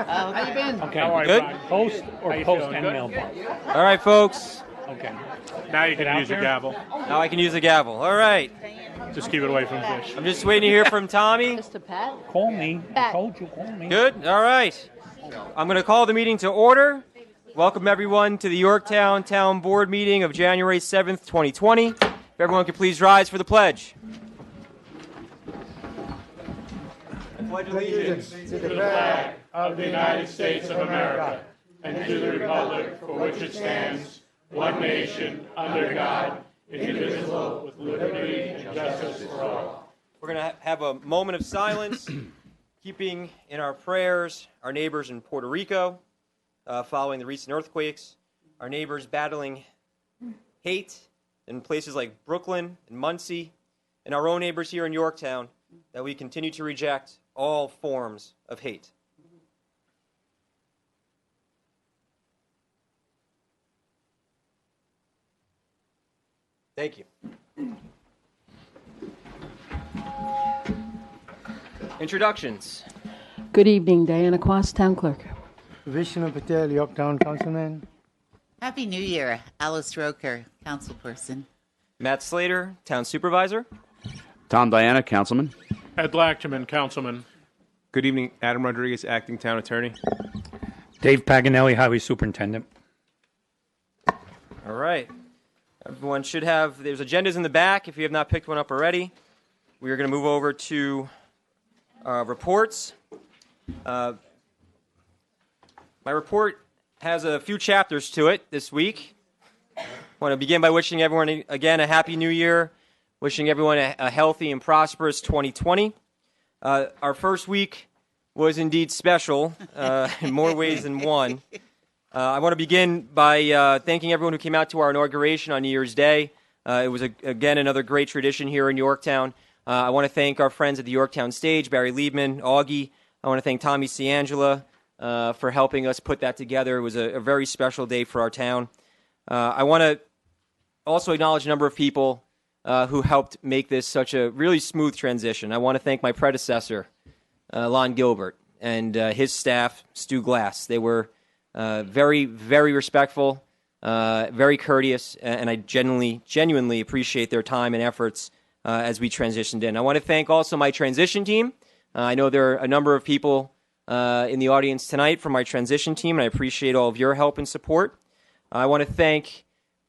How you been? Okay, How are you, good. Brian? Post or How you post feeling? and Good? mailbox? All right, folks. Okay. Now you Get can out use your there. gavel. Now I can use the gavel. All right. Just keep it away from fish. I'm just waiting to hear from Tommy. Mr. Pat? Call me. I Back. told you, call me. Good. All right. I'm going to call the meeting to order. Welcome, everyone, to the Yorktown Town Board meeting of January 7th, 2020. If everyone could please rise for the pledge. I pledge allegiance To the flag of the United States of America and to the republic for which it stands, one nation, under God, indivisible, with liberty and justice for all. We're going to have a moment of silence, keeping in our prayers our neighbors in Puerto Rico following the recent earthquakes, our neighbors battling hate in places like Brooklyn and Muncie, and our own neighbors here in Yorktown, that we continue to reject all forms of hate. Thank you. Introductions. Good evening, Diana Quast, Town Clerk. Vishnu Patel, Yorktown Councilman. Happy New Year, Alice Roker, councilperson. Matt Slater, Town Supervisor. Tom Diana, Councilman. Ed Lachman, Councilman. Good evening, Adam Rodriguez, Acting Town Attorney. Dave Paganelli, Highway Superintendent. All right. Everyone should have, there's agendas in the back if you have not picked one up already. We are going to move over to reports. My report has a few chapters to it this week. I want to begin by wishing everyone, again, a happy new year, wishing everyone a healthy and prosperous 2020. Our first week was indeed special in more ways than one. I want to begin by thanking everyone who came out to our inauguration on New Year's Day. It was, again, another great tradition here in Yorktown. I want to thank our friends at the Yorktown Stage, Barry Liebman, Augie. I want to thank Tommy Ciangela for helping us put that together. It was a very special day for our town. I want to also acknowledge a number of people who helped make this such a really smooth transition. I want to thank my predecessor, Lon Gilbert, and his staff, Stu Glass. They were very, very respectful, very courteous, and I genuinely appreciate their time and efforts as we transitioned in. I want to thank also my transition team. I know there are a number of people in the audience tonight from my transition team, and I appreciate all of your help and support. I want to thank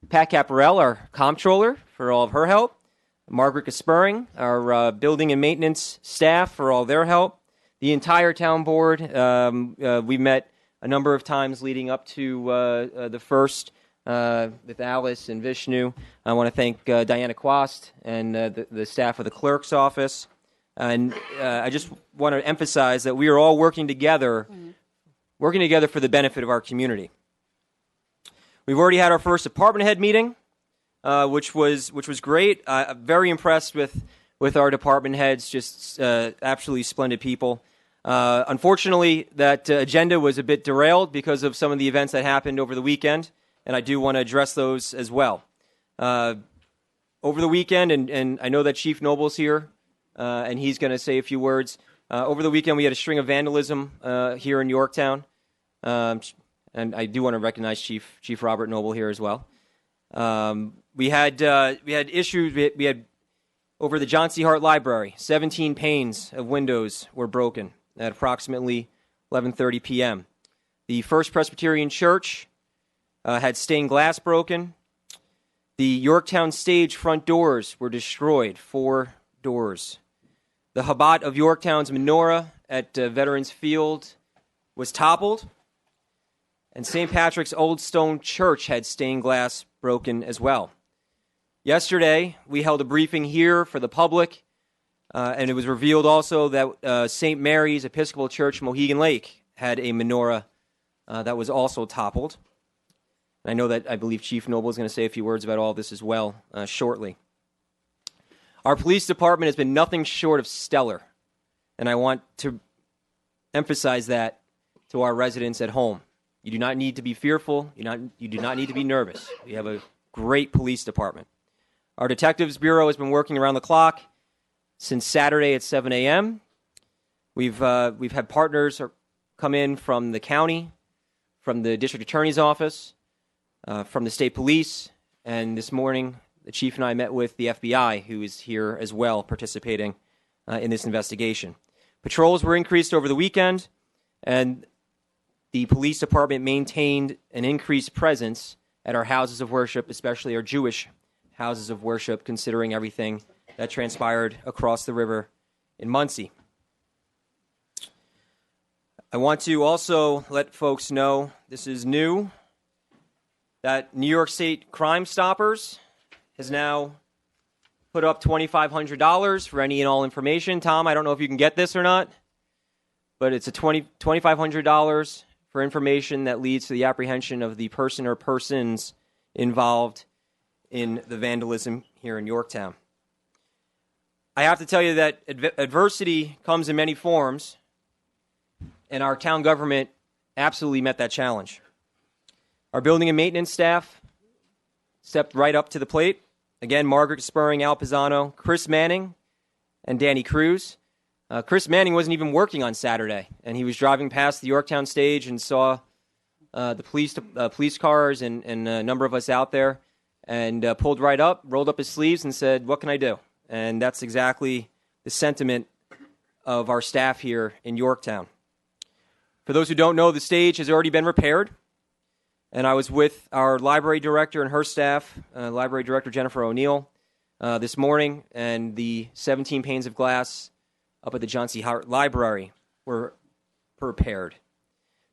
Pat Caparel, our comptroller, for all of her help. Margaret Gaspering, our building and maintenance staff, for all their help. The entire town board. We met a number of times leading up to the first with Alice and Vishnu. I want to thank Diana Quast and the staff of the clerk's office. And I just want to emphasize that we are all working together for the benefit of our community. We've already had our first department head meeting, which was great. I'm very impressed with our department heads, just absolutely splendid people. Unfortunately, that agenda was a bit derailed because of some of the events that happened over the weekend, and I do want to address those as well. Over the weekend, and I know that Chief Noble's here, and he's going to say a few words. Over the weekend, we had a string of vandalism here in Yorktown, and I do want to recognize Chief Robert Noble here as well. We had issues. We had over the John C. Hart Library, 17 panes of windows were broken at approximately 11:30 p.m. The First Presbyterian Church had stained glass broken. The Yorktown Stage front doors were destroyed, 4 doors. The Chabad of Yorktown's menorah at Veterans Field was toppled. And St. Patrick's Old Stone Church had stained glass broken as well. Yesterday, we held a briefing here for the public, and it was revealed also that St. Mary's Episcopal Church, Mohegan Lake, had a menorah that was also toppled. And I know that I believe Chief Noble is going to say a few words about all this as well shortly. Our police department has been nothing short of stellar, and I want to emphasize that to our residents at home. You do not need to be fearful. You do not need to be nervous. We have a great police department. Our Detectives Bureau has been working around the clock since Saturday at 7 a.m. We've had partners come in from the county, from the district attorney's office, from the state police, and this morning the chief and I met with the FBI, who is here as well participating in this investigation. Patrols were increased over the weekend, and the police department maintained an increased presence at our houses of worship, especially our Jewish houses of worship, considering everything that transpired across the river in Muncie. I want to also let folks know, this is new, that New York State Crime Stoppers has now put up $2,500 for any and all information. Tom, I don't know if you can get this or not, but it's a $2,500 for information that leads to the apprehension of the person or persons involved in the vandalism here in Yorktown. I have to tell you that adversity comes in many forms, and our town government absolutely met that challenge. Our building and maintenance staff stepped right up to the plate. Again, Margaret Spurring, Al Pisano, Chris Manning, and Danny Cruz. Chris Manning wasn't even working on Saturday, and he was driving past the Yorktown stage and saw the police cars and a number of us out there, and pulled right up, rolled up his sleeves, and said, "What can I do?" And that's exactly the sentiment of our staff here in Yorktown. For those who don't know, the stage has already been repaired, and I was with our library director and her staff, Library Director Jennifer O'Neill, this morning, and the 17 panes of glass up at the John C. Hart Library were repaired.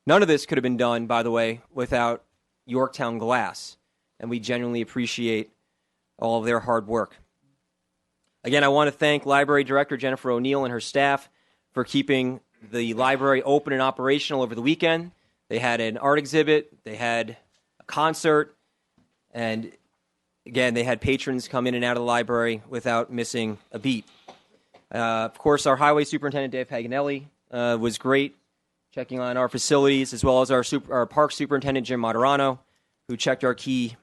None of this could have been done, by the way, without Yorktown Glass, and we genuinely appreciate all of their hard work. Again, I want to thank Library Director Jennifer O'Neill and her staff for keeping the library open and operational over the weekend. They had an art exhibit, they had a concert, and again, they had patrons come in and out of the library without missing a beat. Of course, our Highway Superintendent, Dave Paganelli, was great, checking on our facilities, as well as our Park Superintendent, Jim Moderano, who checked our key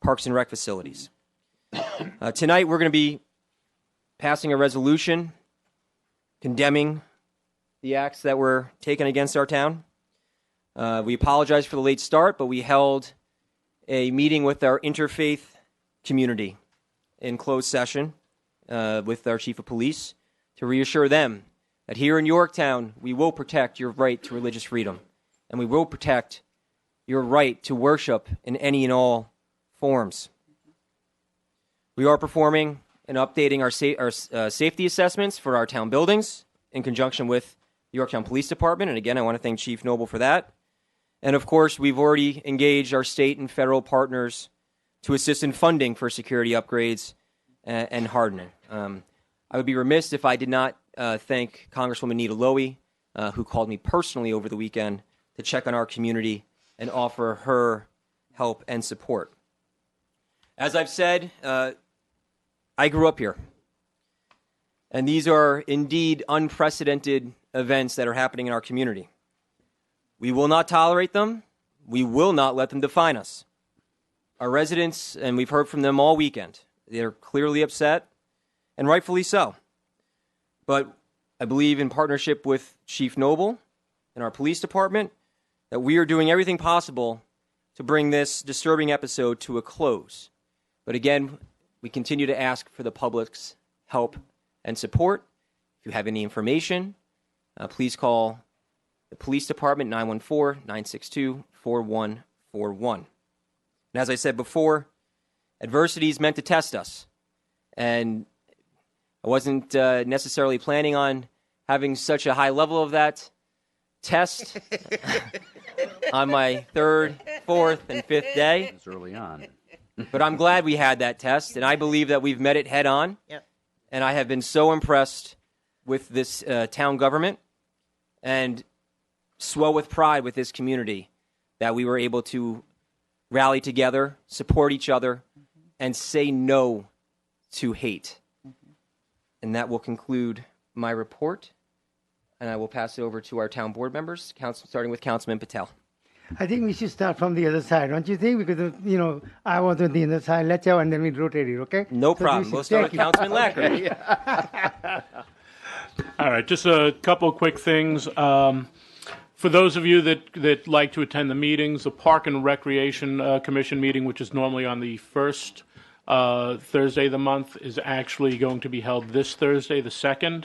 Parks and Rec facilities. Tonight, we're going to be passing a resolution condemning the acts that were taken against our town. We apologize for the late start, but we held a meeting with our interfaith community in closed session with our chief of police to reassure them that here in Yorktown, we will protect your right to religious freedom, and we will protect your right to worship in any and all forms. We are performing and updating our safety assessments for our town buildings in conjunction with the Yorktown Police Department, and again, I want to thank Chief Noble for that. And of course, we've already engaged our state and federal partners to assist in funding for security upgrades and hardening. I would be remiss if I did not thank Congresswoman Nita Lowey, who called me personally over the weekend to check on our community and offer her help and support. As I've said, I grew up here, and these are indeed unprecedented events that are happening in our community. We will not tolerate them. We will not let them define us. Our residents, and we've heard from them all weekend, they're clearly upset, and rightfully so. But I believe in partnership with Chief Noble and our police department that we are doing everything possible to bring this disturbing episode to a close. But again, we continue to ask for the public's help and support. If you have any information, please call the police department, 914-962-4141. And as I said before, adversity is meant to test us. And I wasn't necessarily planning on having such a high level of that test on my third, fourth, and fifth day. It's early on. But I'm glad we had that test, and I believe that we've met it head on. Yep. And I have been so impressed with this town government and swell with pride with this community that we were able to rally together, support each other, and say no to hate. And that will conclude my report, and I will pass it over to our town board members, starting with Councilman Patel. I think we should start from the other side, don't you think? Because, I was on the other side. Let's have, and then we rotate it, okay? No problem. We'll start with Councilman Lacker. All right, just a couple quick things. For those of you that like to attend the meetings, the Park and Recreation Commission meeting, which is normally on the first Thursday of the month, is actually going to be held this Thursday, the 2nd,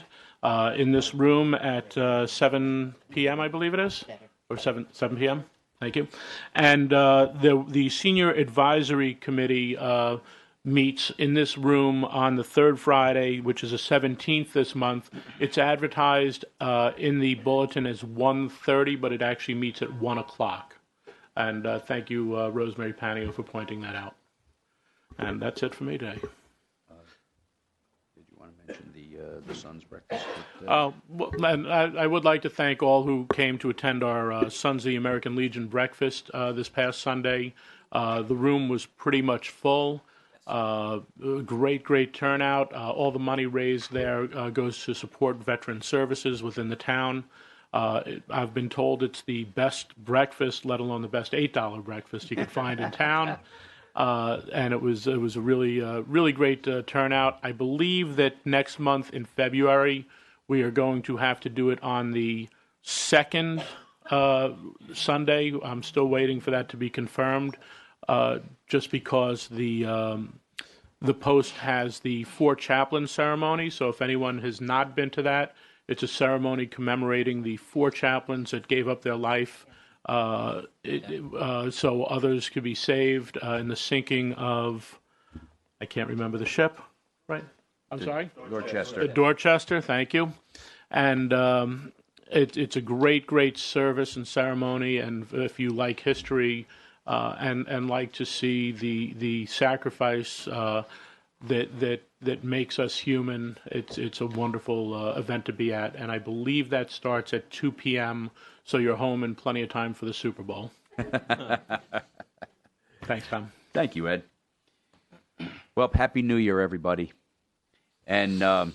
in this room at 7 p.m., I believe it is, or 7 p.m. Thank you. And the Senior Advisory Committee meets in this room on the third Friday, which is the 17th this month. It's advertised in the bulletin as 1:30, but it actually meets at 1 o'clock. And thank you, Rosemary Panio, for pointing that out. And that's it for me today. Did you want to mention the Sun's breakfast? And I would like to thank all who came to attend our Sons of the American Legion breakfast this past Sunday. The room was pretty much full. Great turnout. All the money raised there goes to support veteran services within the town. I've been told it's the best breakfast, let alone the best $8 breakfast you can find in town. And it was a really great turnout. I believe that next month in February we are going to have to do it on the second Sunday. I'm still waiting for that to be confirmed. Just because the Post has the Four Chaplains ceremony. So if anyone has not been to that, it's a ceremony commemorating the four chaplains that gave up their life so others could be saved in the sinking of, I can't remember the ship, right? I'm sorry? Dorchester. Dorchester, thank you. And it's a great service and ceremony, and if you like history, and like to see the sacrifice that makes us human. It's a wonderful event to be at, and I believe that starts at 2 p.m., so you're home in plenty of time for the Super Bowl. Thanks, Tom. Thank you, Ed. Well, Happy New Year, everybody. And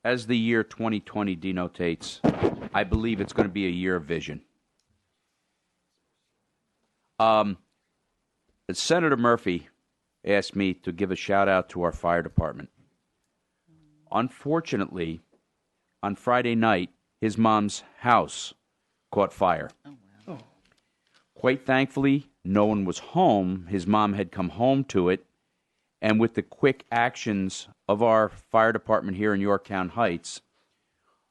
as the year 2020 denotates, I believe it's going to be a year of vision. Senator Murphy asked me to give a shout out to our fire department. Unfortunately, on Friday night, his mom's house caught fire. Quite thankfully, no one was home. His mom had come home to it, and with the quick actions of our fire department here in Yorktown Heights,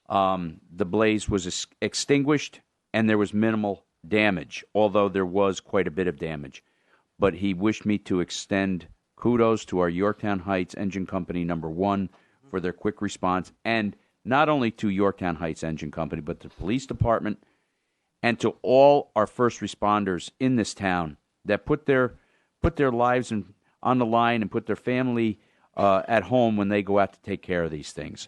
the blaze was extinguished, and there was minimal damage, although there was quite a bit of damage. But he wished me to extend kudos to our Yorktown Heights Engine Company number 1 for their quick response, and not only to Yorktown Heights Engine Company, but to the police department and to all our first responders in this town that put their lives on the line and put their family at home when they go out to take care of these things.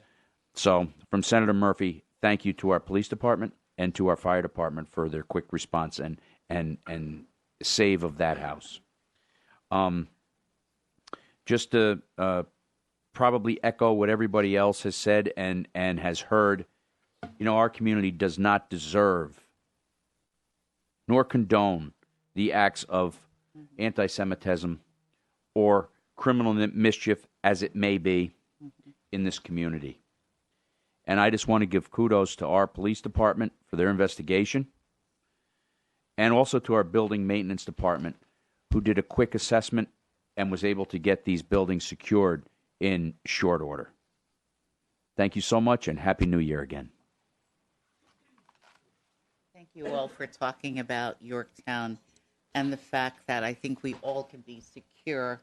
So, from Senator Murphy, thank you to our police department and to our fire department for their quick response and save of that house. Just to probably echo what everybody else has said and has heard, our community does not deserve nor condone the acts of anti-Semitism or criminal mischief, as it may be, in this community. And I just want to give kudos to our police department for their investigation, and also to our building maintenance department, who did a quick assessment and was able to get these buildings secured in short order. Thank you so much, and Happy New Year again. Thank you all for talking about Yorktown and the fact that I think we all can be secure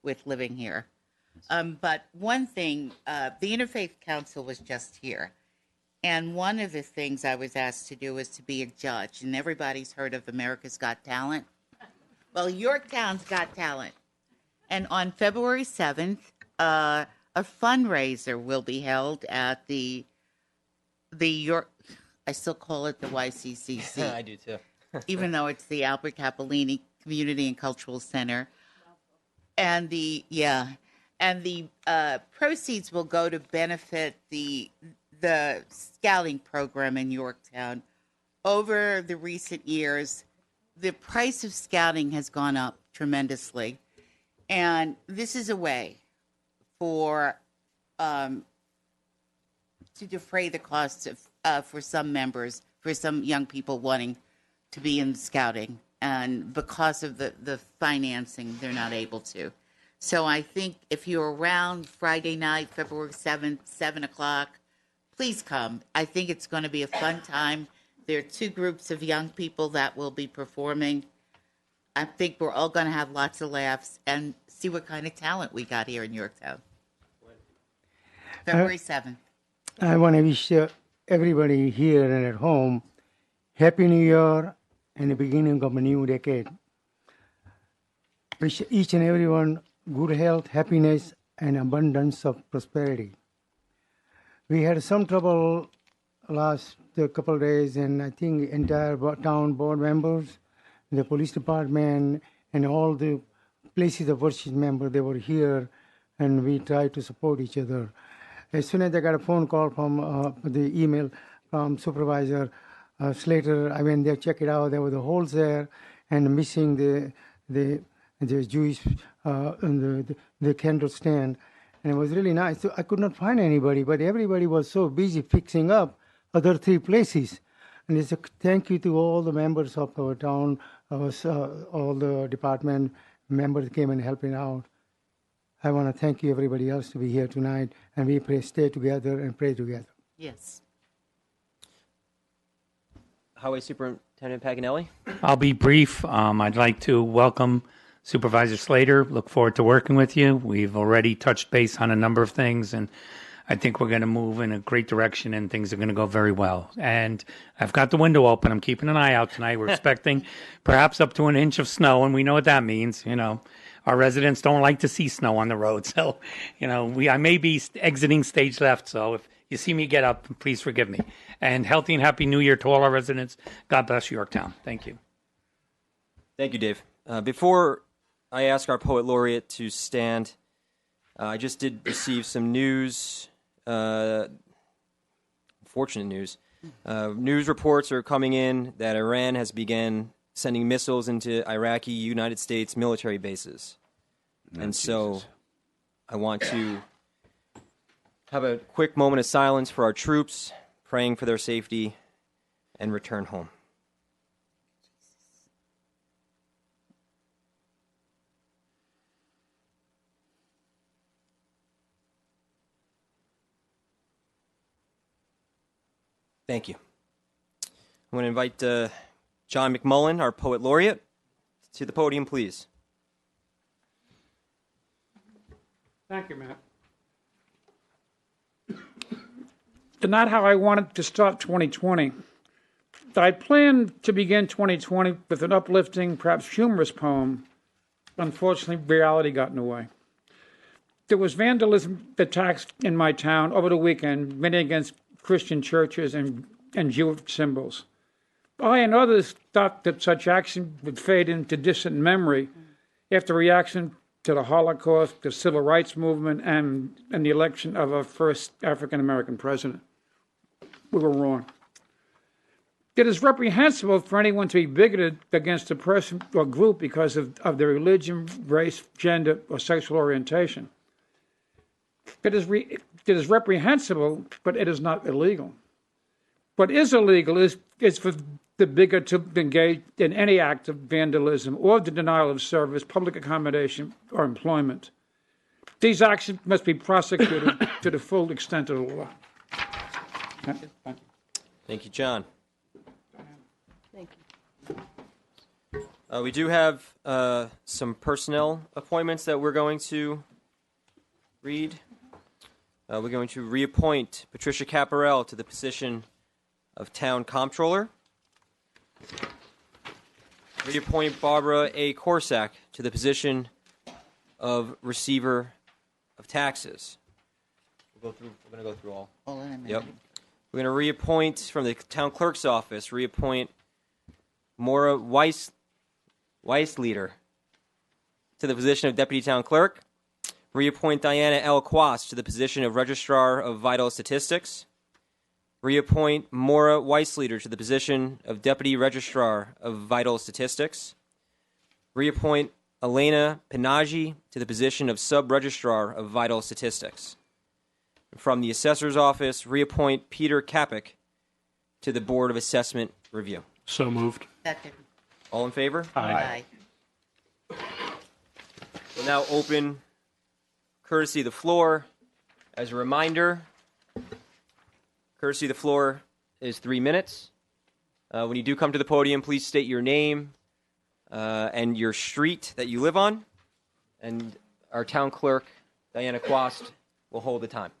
with living here. But one thing, the Interfaith Council was just here, and one of the things I was asked to do was to be a judge, and everybody's heard of America's Got Talent. Well, Yorktown's got talent. And on February 7th, a fundraiser will be held at the York, I still call it the YCCC. I do too. Even though it's the Albert Cappellini Community and Cultural Center. And the proceeds will go to benefit the scouting program in Yorktown. Over the recent years, the price of scouting has gone up tremendously. And this is a way for to defray the costs of for some members for some young people wanting to be in scouting. And because of the financing, they're not able to. So I think if you're around Friday night, February 7th, 7 o'clock, please come. I think it's going to be a fun time. There are two groups of young people that will be performing. I think we're all going to have lots of laughs and see what kind of talent we got here in Yorktown. February 7th. I want to wish everybody here and at home Happy New Year and the beginning of a new decade. Wish each and everyone good health, happiness, and abundance of prosperity. We had some trouble last couple of days, and I think entire town board members, the police department, and all the places of worship members, they were here, and we tried to support each other. As soon as I got a phone call from the email from Supervisor Slater, I went there, check it out. There were the holes there, and missing the Jewish the candle stand, and it was really nice. So I could not find anybody, but everybody was so busy fixing up other three places. And it's a thank you to all the members of our town, all the department members came and helping out. I want to thank you, everybody else, to be here tonight, and we pray, stay together and pray together. Yes. Highway Superintendent Paganelli. I'll be brief. I'd like to welcome Supervisor Slater. Look forward to working with you. We've already touched base on a number of things, and I think we're going to move in a great direction, and things are going to go very well. And I've got the window open. I'm keeping an eye out tonight. We're expecting perhaps up to an inch of snow, and we know what that means. You know, our residents don't like to see snow on the road. So, you know, I may be exiting stage left. So if you see me get up, please forgive me. And healthy and happy New Year to all our residents. God bless Yorktown. Thank you. Thank you, Dave. Before I ask our Poet Laureate to stand, I just did receive some news, unfortunate news. News reports are coming in that Iran has begun sending missiles into Iraqi United States military bases. And so I want to have a quick moment of silence for our troops, praying for their safety and return home. Thank you. I'm going to invite John McMullen, our Poet Laureate, to the podium, please. Thank you, Matt. Not how I wanted to start 2020. I planned to begin 2020 with an uplifting, perhaps humorous poem. Unfortunately, reality got in the way. There was vandalism attacks in my town over the weekend, many against Christian churches and Jewish symbols. I and others thought that such action would fade into distant memory after reaction to the Holocaust, the Civil Rights Movement, and the election of our first African-American president. We were wrong. It is reprehensible for anyone to be bigoted against a person or group because of their religion, race, gender, or sexual orientation. It is reprehensible, but it is not illegal. What is illegal is for the bigot to engage in any act of vandalism or the denial of service, public accommodation, or employment. These actions must be prosecuted to the full extent of the law. Thank you. Thank you, John. Thank you. We do have some personnel appointments that we're going to read. We're going to reappoint Patricia Caparel to the position of Town Comptroller. Reappoint Barbara A. Korsak to the position of Receiver of Taxes. We're going to go through all. Yep. We're going to reappoint from the Town Clerk's office, reappoint Maura Weissleader to the position of Deputy Town Clerk. Reappoint Diana L. Quast to the position of Registrar of Vital Statistics. Reappoint Maura Weissleader to the position of Deputy Registrar of Vital Statistics. Reappoint Elena Pinaggi to the position of Sub-Registrar of Vital Statistics. From the Assessor's Office, reappoint Peter Kapik to the Board of Assessment Review? So moved. Second. All in favor? Aye. We'll now open courtesy of the floor. As a reminder, courtesy of the floor is 3 minutes. When you do come to the podium, please state your name and your street that you live on. And our town clerk, Diana Quast, will hold the time.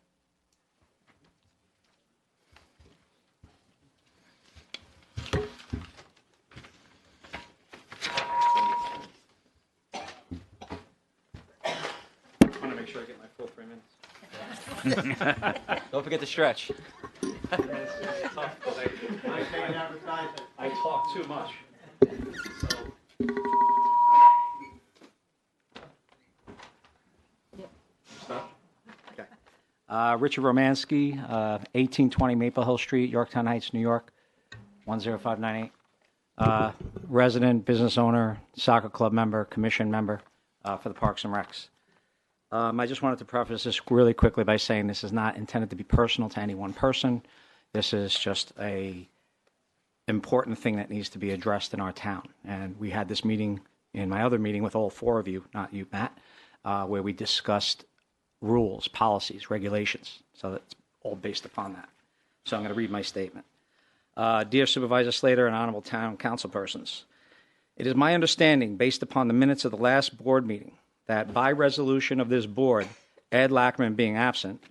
I want to make sure I get my full 3 minutes. Don't forget to stretch. I talk too much. Richard Romansky, 1820 Maple Hill Street, Yorktown Heights, New York, 10598. Resident, business owner, soccer club member, commission member for the Parks and Recs. I just wanted to preface this really quickly by saying this is not intended to be personal to any one person. This is just a important thing that needs to be addressed in our town. And we had this meeting in my other meeting with all four of you, not you, Matt, where we discussed rules, policies, regulations. So that's all based upon that. So I'm going to read my statement. Dear Supervisor Slater and Honorable Town Council persons, it is my understanding, based upon the minutes of the last board meeting, that by resolution of this board, Ed Lackman being absent,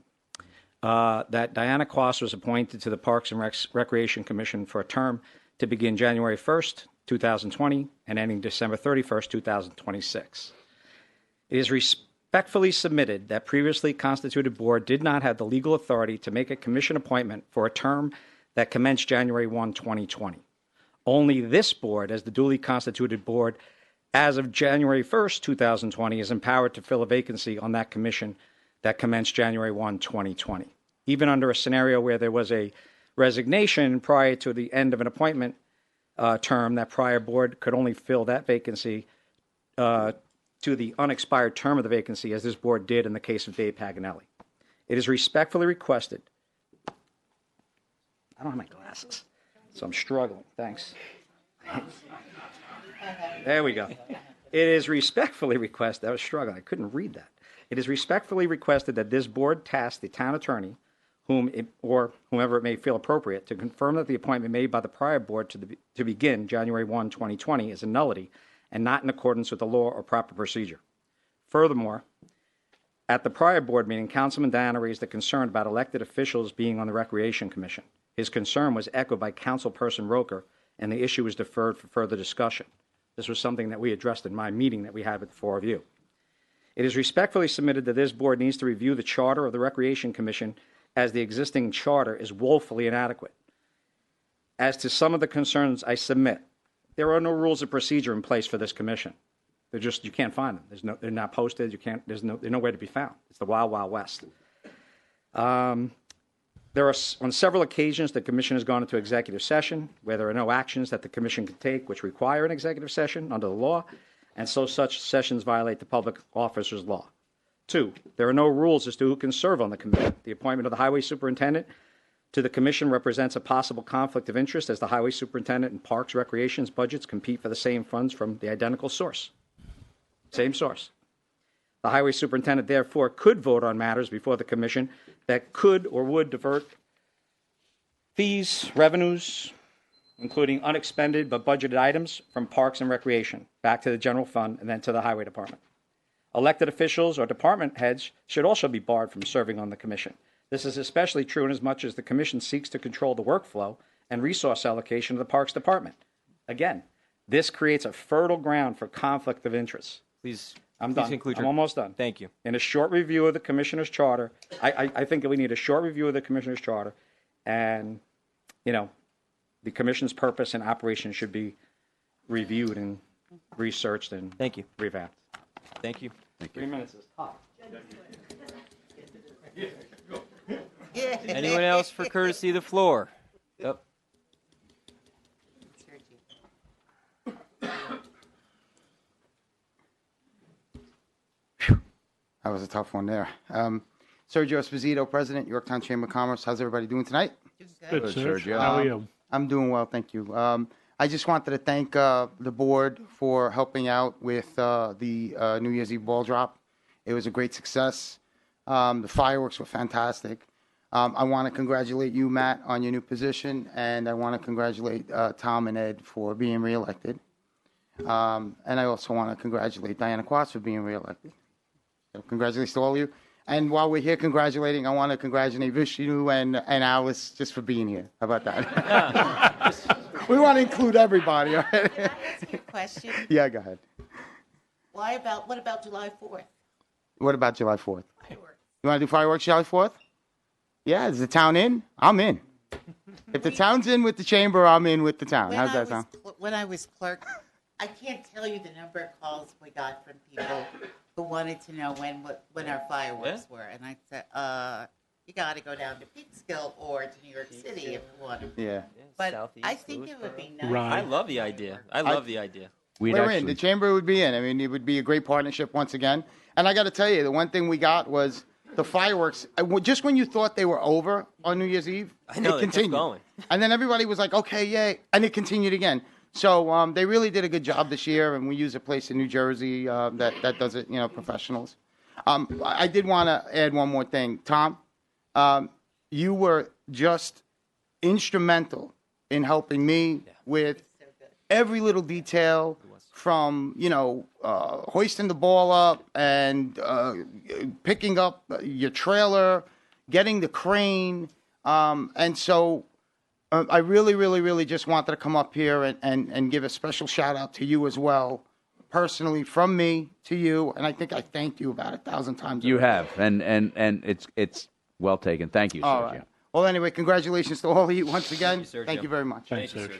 that Diana Quast was appointed to the Parks and Recreation Commission for a term to begin January 1st, 2020, and ending December 31st, 2026. It is respectfully submitted that previously constituted board did not have the legal authority to make a commission appointment for a term that commenced January 1, 2020. Only this board, as the duly constituted board, as of January 1st, 2020, is empowered to fill a vacancy on that commission that commenced January 1, 2020. Even under a scenario where there was a resignation prior to the end of an appointment term, that prior board could only fill that vacancy to the unexpired term of the vacancy, as this board did in the case of Dave Paganelli. It is respectfully requested. I don't have my glasses, so I'm struggling. Thanks. There we go. It is respectfully requested. I was struggling. I couldn't read that. It is respectfully requested that this board task the town attorney, or whomever it may feel appropriate, to confirm that the appointment made by the prior board to begin January 1, 2020 is a nullity and not in accordance with the law or proper procedure. Furthermore, at the prior board meeting, Councilman Diana raised a concern about elected officials being on the Recreation Commission. His concern was echoed by Councilperson Roker, and the issue was deferred for further discussion. This was something that we addressed in my meeting that we had with the four of you. It is respectfully submitted that this board needs to review the charter of the Recreation Commission, as the existing charter is woefully inadequate. As to some of the concerns I submit, there are no rules of procedure in place for this commission. They're just, you can't find them. They're not posted. They're nowhere to be found. It's the wild, wild west. There are, on several occasions, the commission has gone into executive session where there are no actions that the commission can take which require an executive session under the law, and so such sessions violate the public officers law. 2, there are no rules as to who can serve on the commission. The appointment of the highway superintendent to the commission represents a possible conflict of interest, as the highway superintendent and Parks Recreation's budgets compete for the same funds from the identical source. Same source. The highway superintendent, therefore, could vote on matters before the commission that could or would divert fees, revenues, including unexpended but budgeted items, from Parks and Recreation back to the general fund and then to the highway department. Elected officials or department heads should also be barred from serving on the commission. This is especially true inasmuch as the commission seeks to control the workflow and resource allocation of the Parks Department. Again, this creates a fertile ground for conflict of interest. Please, I'm please done. conclude I'm almost done. Thank you. In a short review of the commissioner's charter, I think that we need a short review of the commissioner's charter, and, you know, the commission's purpose and operation should be reviewed and researched and Thank you. revamped. Thank you. 3 minutes is tough. Anyone else for courtesy of the floor? Yep. That was a tough one there. Sergio Esposito, President, Yorktown Chamber of Commerce. How's everybody doing tonight? Good, Sergio. How are you? I'm doing well, thank you. I just wanted to thank the board for helping out with the New Year's Eve ball drop. It was a great success. The fireworks were fantastic. I want to congratulate you, Matt, on your new position, and I want to congratulate Tom and Ed for being reelected. And I also want to congratulate Diana Quast for being reelected. So congratulations to all of you. And while we're here congratulating, I want to congratulate Vishnu and Alice just for being here. How about that? We want to include everybody. All right? Can I ask you a question? Yeah, go ahead. What about July 4th? What about July 4th? Fireworks. You want to do fireworks July 4th? Yeah, is the town in? I'm in. If the town's in with the chamber, I'm in with the town. How's that sound? When I was clerk, I can't tell you the number of calls we got from people who wanted to know when our fireworks were. And I said, you got to go down to Peekskill or to New York City if you want to. Yeah. But Southeast, I think it would be nice. Right. I love the idea. I love the idea. We're in. The chamber would be in. I mean, it would be a great partnership once again. And I got to tell you, the one thing we got was the fireworks. Just when you thought they were over on New Year's Eve, I know, it they kept continued. going. And then everybody was like, okay, yay. And it continued again. So they really did a good job this year, and we use a place in New Jersey that does it, professionals. I did want to add one more thing. Tom, you were just instrumental in helping me with every little detail from, hoisting the ball up and picking up your trailer, getting the crane. And so I really, really, really just wanted to come up here and give a special shout out to you as well, personally, from me to you. And I think I thanked you about 1,000 times. You have, and it's well taken. Thank you, Sergio. All right. Well, anyway, congratulations to all of you once again. Sergio. Thank you very much. Thanks, Sergio.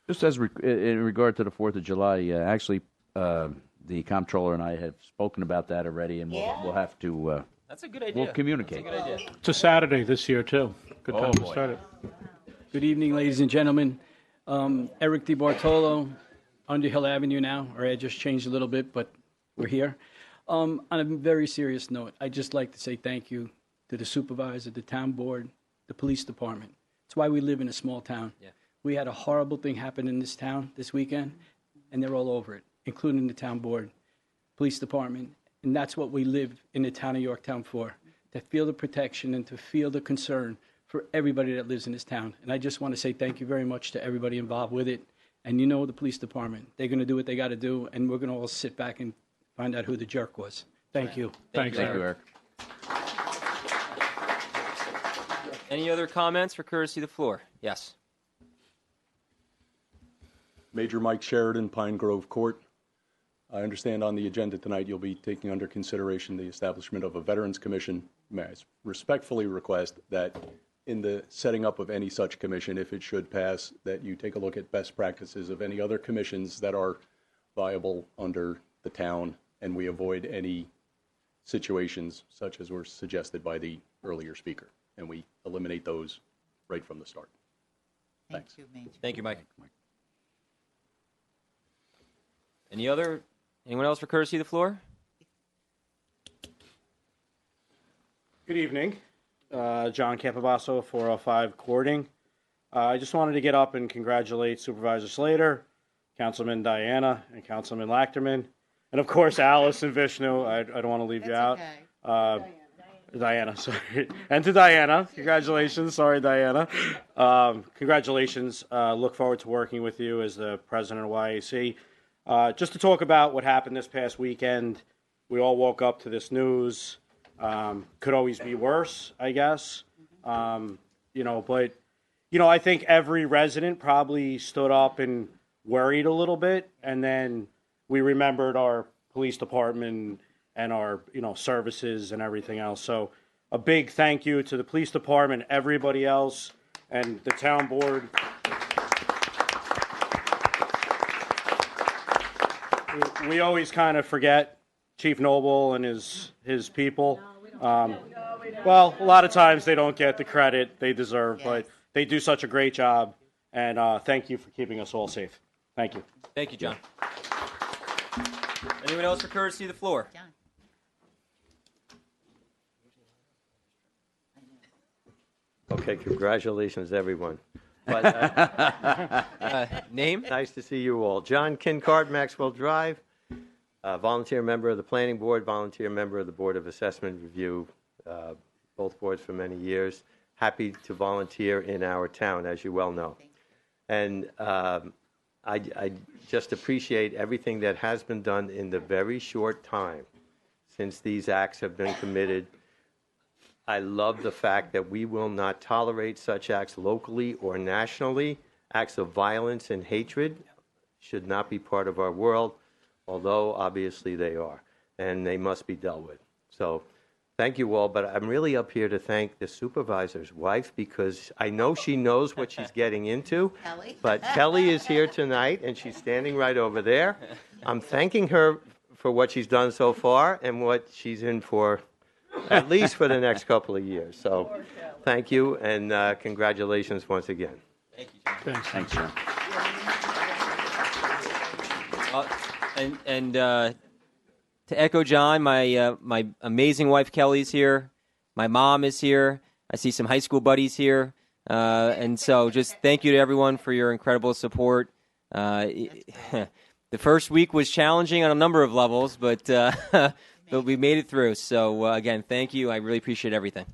Just as in regard to the 4th of July, actually, the comptroller and I have spoken about that already, and we'll have to. That's a good idea. We'll communicate. That's a good idea. It's a Saturday this year, too. Good time to start it. Good evening, ladies and gentlemen. Eric DiBartolo, Underhill Avenue now. Our address changed a little bit, but we're here. On a very serious note, I'd just like to say thank you to the supervisor, the town board, the police department. It's why we live in a small town. Yeah. We had a horrible thing happen in this town this weekend, and they're all over it, including the town board, police department. And that's what we live in the town of Yorktown for, to feel the protection and to feel the concern for everybody that lives in this town. And I just want to say thank you very much to everybody involved with it. And the police department, they're going to do what they got to do, and we're going to all sit back and find out who the jerk was. Thank you. Thanks, Thank you, Eric. Any other comments for courtesy of the floor? Yes. Major Mike Sheridan, Pine Grove Court. I understand on the agenda tonight you'll be taking under consideration the establishment of a Veterans Commission. May I respectfully request that in the setting up of any such commission, if it should pass, that you take a look at best practices of any other commissions that are viable under the town, and we avoid any situations such as were suggested by the earlier speaker, and we eliminate those right from the start. Thanks. Thank you, Mike. Anyone else for courtesy of the floor? Good evening. John Campobasso, 405 Courting. I just wanted to get up and congratulate Supervisor Slater, Councilman Diana, and Councilman Lachterman, and of course Alice and Vishnu. I don't want to leave you out. Diana, sorry. And to Diana, congratulations. Sorry, Diana. Congratulations. Look forward to working with you as the president of YAC. Just to talk about what happened this past weekend, we all woke up to this news. Could always be worse, I guess. But I think every resident probably stood up and worried a little bit, and then we remembered our police department and our, services and everything else. So a big thank you to the police department, everybody else, and the town board. We always kind of forget Chief Noble and his people. Well, a lot of times they don't get the credit they deserve, but they do such a great job. And thank you for keeping us all safe. Thank you. Thank you, John. Anyone else for courtesy of the floor? Okay, congratulations, everyone. But, name? Nice to see you all. John Kincard, Maxwell Drive, volunteer member of the Planning Board, volunteer member of the Board of Assessment Review, both boards for many years. Happy to volunteer in our town, as you well know. And I just appreciate everything that has been done in the very short time since these acts have been committed. I love the fact that we will not tolerate such acts locally or nationally. Acts of violence and hatred should not be part of our world, although obviously they are, and they must be dealt with. So thank you all, but I'm really up here to thank the supervisor's wife because I know she knows what she's getting into. Kelly? But Kelly is here tonight, and she's standing right over there. I'm thanking her for what she's done so far and what she's in for at least for the next couple of years. So thank you, and congratulations once again. Thank you, John. Thanks, John. To echo John, my amazing wife Kelly's here. My mom is here. I see some high school buddies here. And so just thank you to everyone for your incredible support. The first week was challenging on a number of levels, but we made it through. So, again, thank you. I really appreciate everything.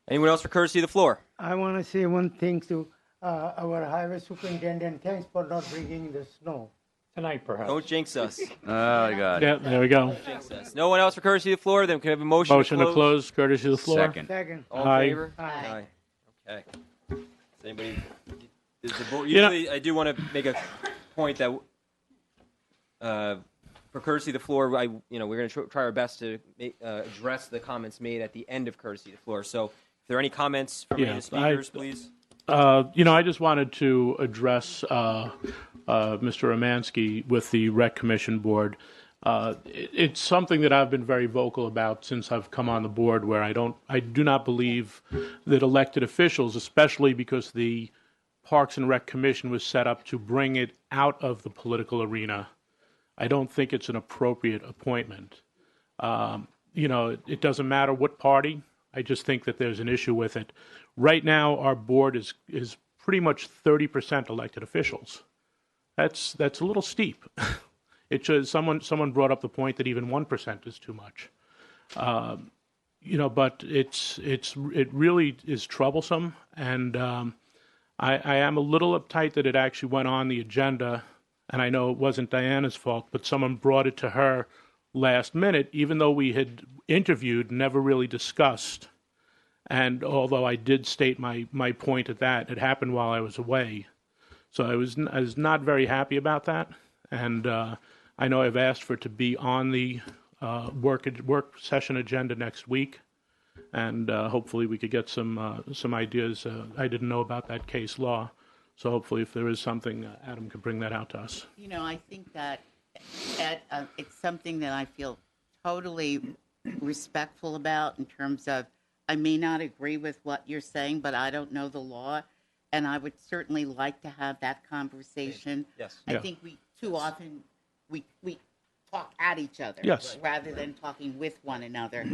Anyone else for courtesy of the floor? I want to say one thing to our highway superintendent. Thanks for not bringing the snow. Tonight, perhaps. Don't jinx us. Oh, God. Yeah, there we go. Jinx us. No one else for courtesy of the floor? Then can I have a motion to close, courtesy of the floor. Second. All in Aye. favor? Aye. Okay. Does anybody... Does the board, You know- usually, I do want to make a point that for courtesy of the floor, we're going to try our best to address the comments made at the end of courtesy of the floor. So if there are any comments from any of the speakers, please. I just wanted to address Mr. Romansky with the Rec Commission Board. It's something that I've been very vocal about since I've come on the board, where I do not believe that elected officials, especially because the Parks and Rec Commission was set up to bring it out of the political arena, I don't think it's an appropriate appointment. It doesn't matter what party. I just think that there's an issue with it. Right now, our board is pretty much 30% elected officials. That's a little steep. It should, someone brought up the point that even 1% is too much. But it really is troublesome, and I am a little uptight that it actually went on the agenda, and I know it wasn't Diana's fault, but someone brought it to her last minute, even though we had interviewed, never really discussed. And although I did state my point at that, it happened while I was away. So I was not very happy about that. And I know I've asked for it to be on the work session agenda next week. And hopefully we could get some ideas. I didn't know about that case law. So hopefully if there is something, Adam can bring that out to us. I think that it's something that I feel totally respectful about in terms of I may not agree with what you're saying, but I don't know the law, and I would certainly like to have that conversation. Yes. I think we too often we talk at each other rather than talking with one another,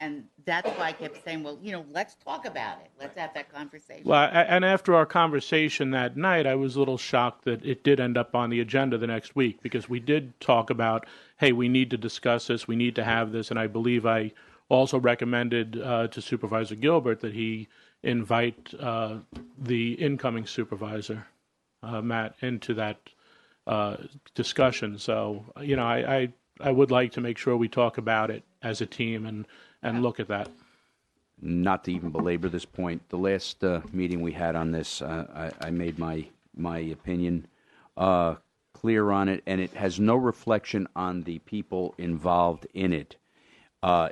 and that's why I kept saying, well, let's talk about it. Let's have that conversation. Well, and after our conversation that night, I was a little shocked that it did end up on the agenda the next week, because we did talk about, hey, we need to discuss this, we need to have this, and I believe I also recommended to Supervisor Gilbert that he invite the incoming supervisor, Matt, into that discussion. So, I would like to make sure we talk about it as a team and look at that. Not to even belabor this point, the last meeting we had on this, I made my opinion clear on it, and it has no reflection on the people involved in it.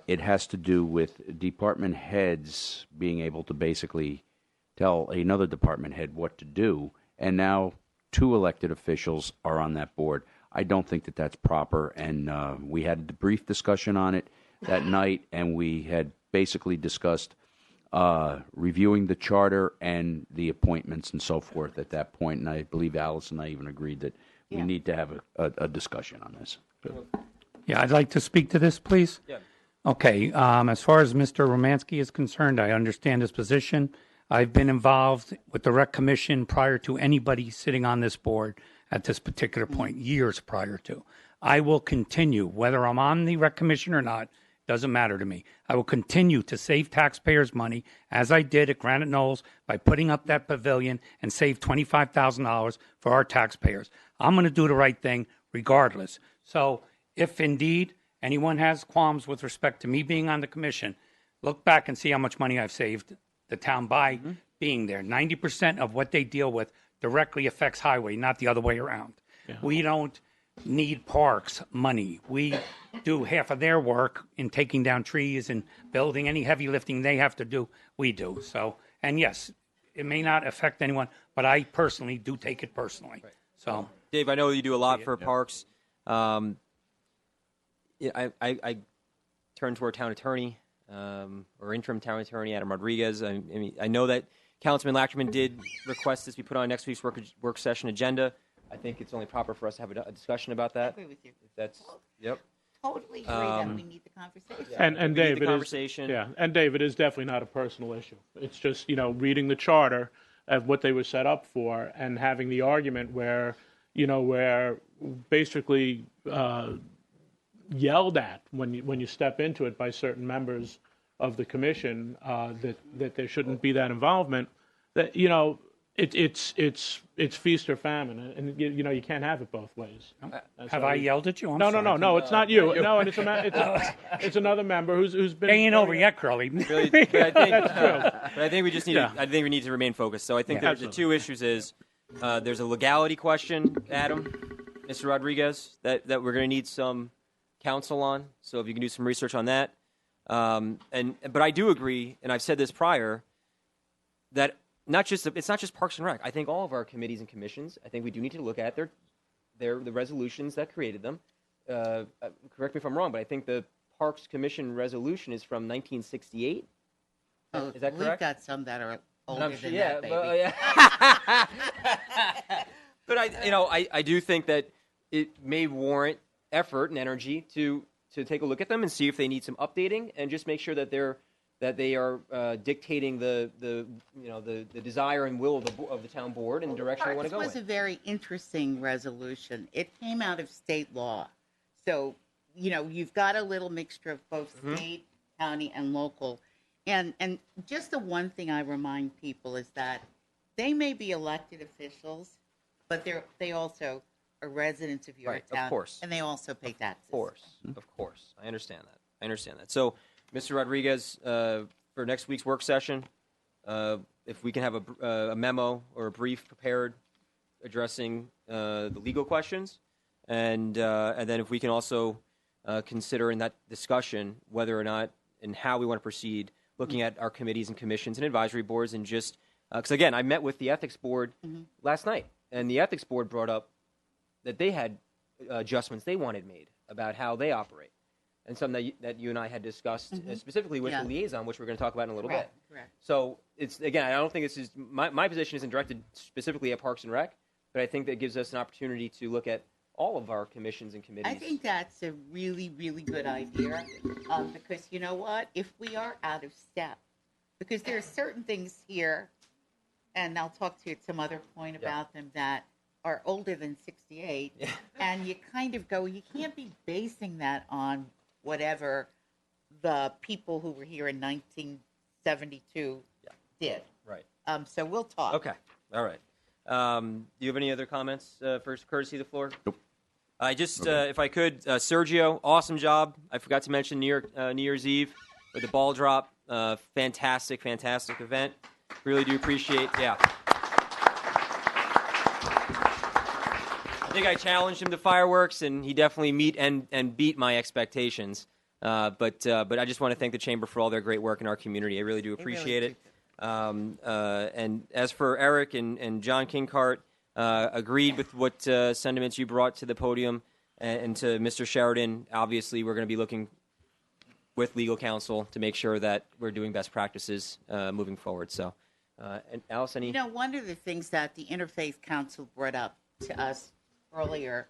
It has to do with department heads being able to basically tell another department head what to do, and now 2 elected officials are on that board. I don't think that that's proper, and we had a brief discussion on it that night, and we had basically discussed reviewing the charter and the appointments and so forth at that point, and I believe Alice and I even agreed that we need to have a discussion on this. Yeah, I'd like to speak to this, please. Yeah. Okay, as far as Mr. Romansky is concerned, I understand his position. I've been involved with the Rec Commission prior to anybody sitting on this board at this particular point, years prior to. I will continue, whether I'm on the Rec Commission or not, doesn't matter to me. I will continue to save taxpayers' money, as I did at Granite Knolls by putting up that pavilion and save $25,000 for our taxpayers. I'm going to do the right thing regardless. So if indeed anyone has qualms with respect to me being on the commission, look back and see how much money I've saved the town by being there. 90% of what they deal with directly affects highway, not the other way around. Yeah. We don't need parks money. We do half of their work in taking down trees and building. Any heavy lifting they have to do, we do. So, and yes, it may not affect anyone, but I personally do take it personally. Right. So, Dave, I know you do a lot for parks. I turned to our town attorney, or interim town attorney, Adam Rodriguez. I mean, I know that Councilman Lachman did request this be put on next week's work session agenda. I think it's only proper for us to have a discussion about that. I agree with you. If that's, yep. Totally agree that we need the conversation. And We need Dave, the conversation. and Dave, it is definitely not a personal issue. It's just, reading the charter of what they were set up for and having the argument where basically yelled at when you step into it by certain members of the commission that there shouldn't be that involvement. That it's feast or famine, and you can't have it both ways. have I yelled at you? I'm No, sorry. no, it's not you. No, and it's another member who's been. They ain't over yet, Curly. Really, but I think, That's true. But I think we just need. Yeah. I think we need to remain focused. So I think Yeah. the two issues is there's a legality question, Adam, Mr. Rodriguez, that we're going to need some counsel on. So if you can do some research on that, but I do agree, and I've said this prior, that it's not just Parks and Rec. I think all of our committees and commissions, I think we do need to look at the resolutions that created them. Correct me if I'm wrong, but I think the Parks Commission resolution is from 1968. Oh, Is that we've correct? got some that are older I'm than sure- that, baby. yeah. But I do think that it may warrant effort and energy to take a look at them and see if they need some updating, and just make sure that they are dictating the desire and will of the town board and the direction we want to go This was in. a very interesting resolution. It came out of state law. So, you've got a little mixture of both state, county, and local. And just the one thing I remind people is that they may be elected officials, but they also are residents of Yorktown. Right, of course. And they also pay taxes. Of course. I understand that. So, Mr. Rodriguez, for next week's work session, if we can have a memo or a brief prepared addressing the legal questions, and then if we can also consider in that discussion whether or not and how we want to proceed, looking at our committees and commissions and advisory boards, and just because again, I met with the ethics board last night, and the ethics board brought up that they had adjustments they wanted made about how they operate. And something that you and I had discussed specifically with the liaison, which we're going to talk about in a little bit. Correct. So it's again, I don't think this is my position isn't directed specifically at Parks and Rec, but I think that gives us an opportunity to look at all of our commissions and committees. I think that's a really, really good idea because you know what? If we are out of step, because there are certain things here, and I'll talk to you at some other point about them that are older than 68, and you kind of go, you can't be basing that on whatever the people who were here in 1972 did. Right. So we'll talk. Okay. All right. Do you have any other comments? First, courtesy of the floor. Nope. I just, if I could, Sergio, awesome job. I forgot to mention New Year's Eve with the ball drop. Fantastic event. Really do appreciate. Yeah. I think I challenged him to fireworks, and he definitely beat my expectations. But I just want to thank the Chamber for all their great work in our community. I really do appreciate it. And as for Eric and John Kincart, agreed with what sentiments you brought to the podium, and to Mr. Sheridan. Obviously, we're going to be looking with legal counsel to make sure that we're doing best practices moving forward. So, and Alice, any? One of the things that the Interfaith Council brought up to us earlier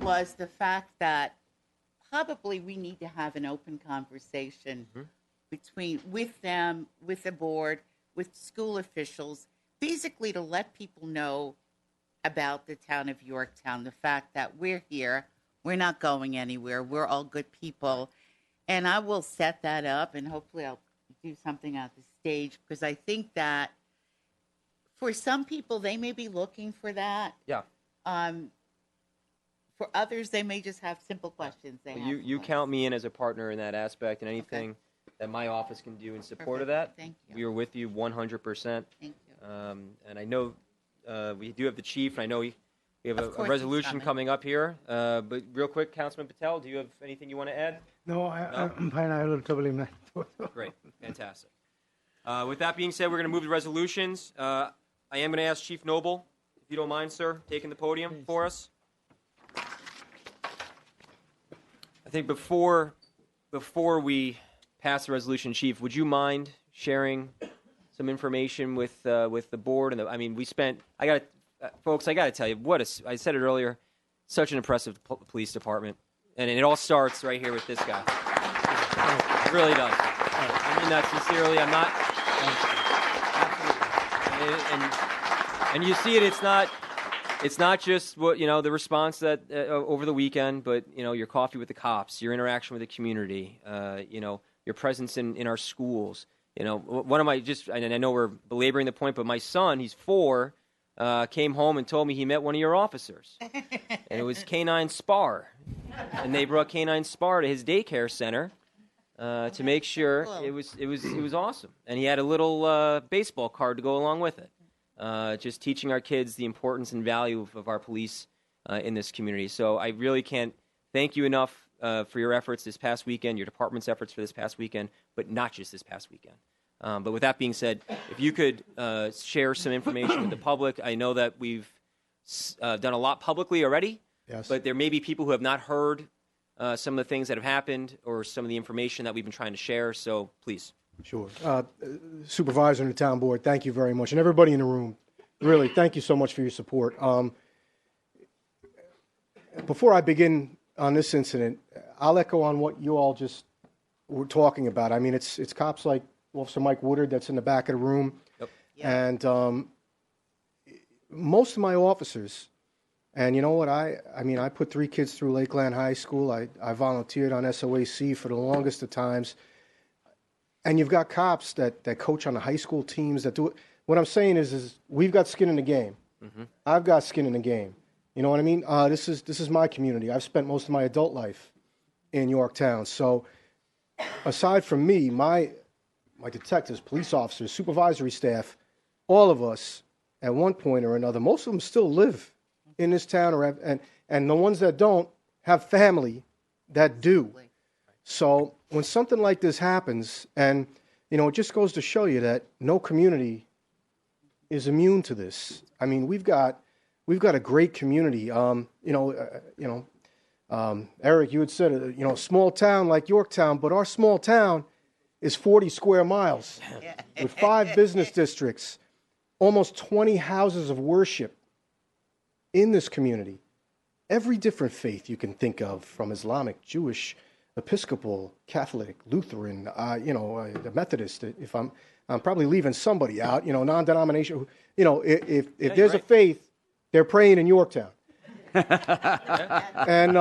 was the fact that probably we need to have an open conversation with them, with the board, with school officials, basically to let people know about the town of Yorktown, the fact that we're here, we're not going anywhere, we're all good people. And I will set that up, and hopefully I'll do something at the stage, because I think that for some people, they may be looking for that. Yeah. For others, they may just have simple questions. You count me in as a partner in that aspect, and anything that my office can do in support of that, Thank you. we are with you 100%. Thank you. And I know we do have the chief, and I know we have Of a course he's resolution coming up here. But real quick, Councilman Patel, do you have anything you want to add? No, I'm fine. I will trouble him. Great. Fantastic. With that being said, we're going to move to resolutions. I am going to ask Chief Noble, if you don't mind, sir, taking the podium for us. I think before we pass the resolution, Chief, would you mind sharing some information with the board? And folks, I got to tell you, I said it earlier, such an impressive police department, and it all starts right here with this guy. It really does. I mean that sincerely. I'm not. And you see it. It's not just what the response that over the weekend, but your coffee with the cops, your interaction with the community, your presence in our schools. One of my and I know we're belaboring the point, but my son, he's 4, came home and told me he met one of your officers, and it was Canine Spar, and they brought Canine Spar to his daycare center to make sure it was awesome, and he had a little baseball card to go along with it. Just teaching our kids the importance and value of our police in this community. So I really can't thank you enough for your efforts this past weekend, your department's efforts for this past weekend, but not just this past weekend. But with that being said, if you could share some information with the public. I know that we've done a lot publicly already, yes, but there may be people who have not heard some of the things that have happened or some of the information that we've been trying to share. So please. Sure. Supervisor and the town board, thank you very much. And everybody in the room, really, thank you so much for your support. Before I begin on this incident, I'll echo on what you all just were talking about. I mean, it's cops like Officer Mike Woodard that's in the back of the room. Yep. And most of my officers, and you know what, I put 3 kids through Lakeland High School. I volunteered on SOAC for the longest of times. And you've got cops that coach on the high school teams that do it. What I'm saying is we've got skin in the game. Mm-hmm. I've got skin in the game. You know what I mean? This is my community. I've spent most of my adult life in Yorktown. So aside from me, my detectives, police officers, supervisory staff, all of us at one point or another, most of them still live in this town, and the ones that don't have family that do. So when something like this happens, and it just goes to show you that no community is immune to this. I mean, we've got a great community. Eric, you had said a small town like Yorktown, but our small town is 40 square miles with 5 business districts, almost 20 houses of worship in this community. Every different faith you can think of, from Islamic, Jewish, Episcopal, Catholic, Lutheran, the Methodist. If I'm probably leaving somebody out, non-denominational. If there's a faith, they're praying in Yorktown. And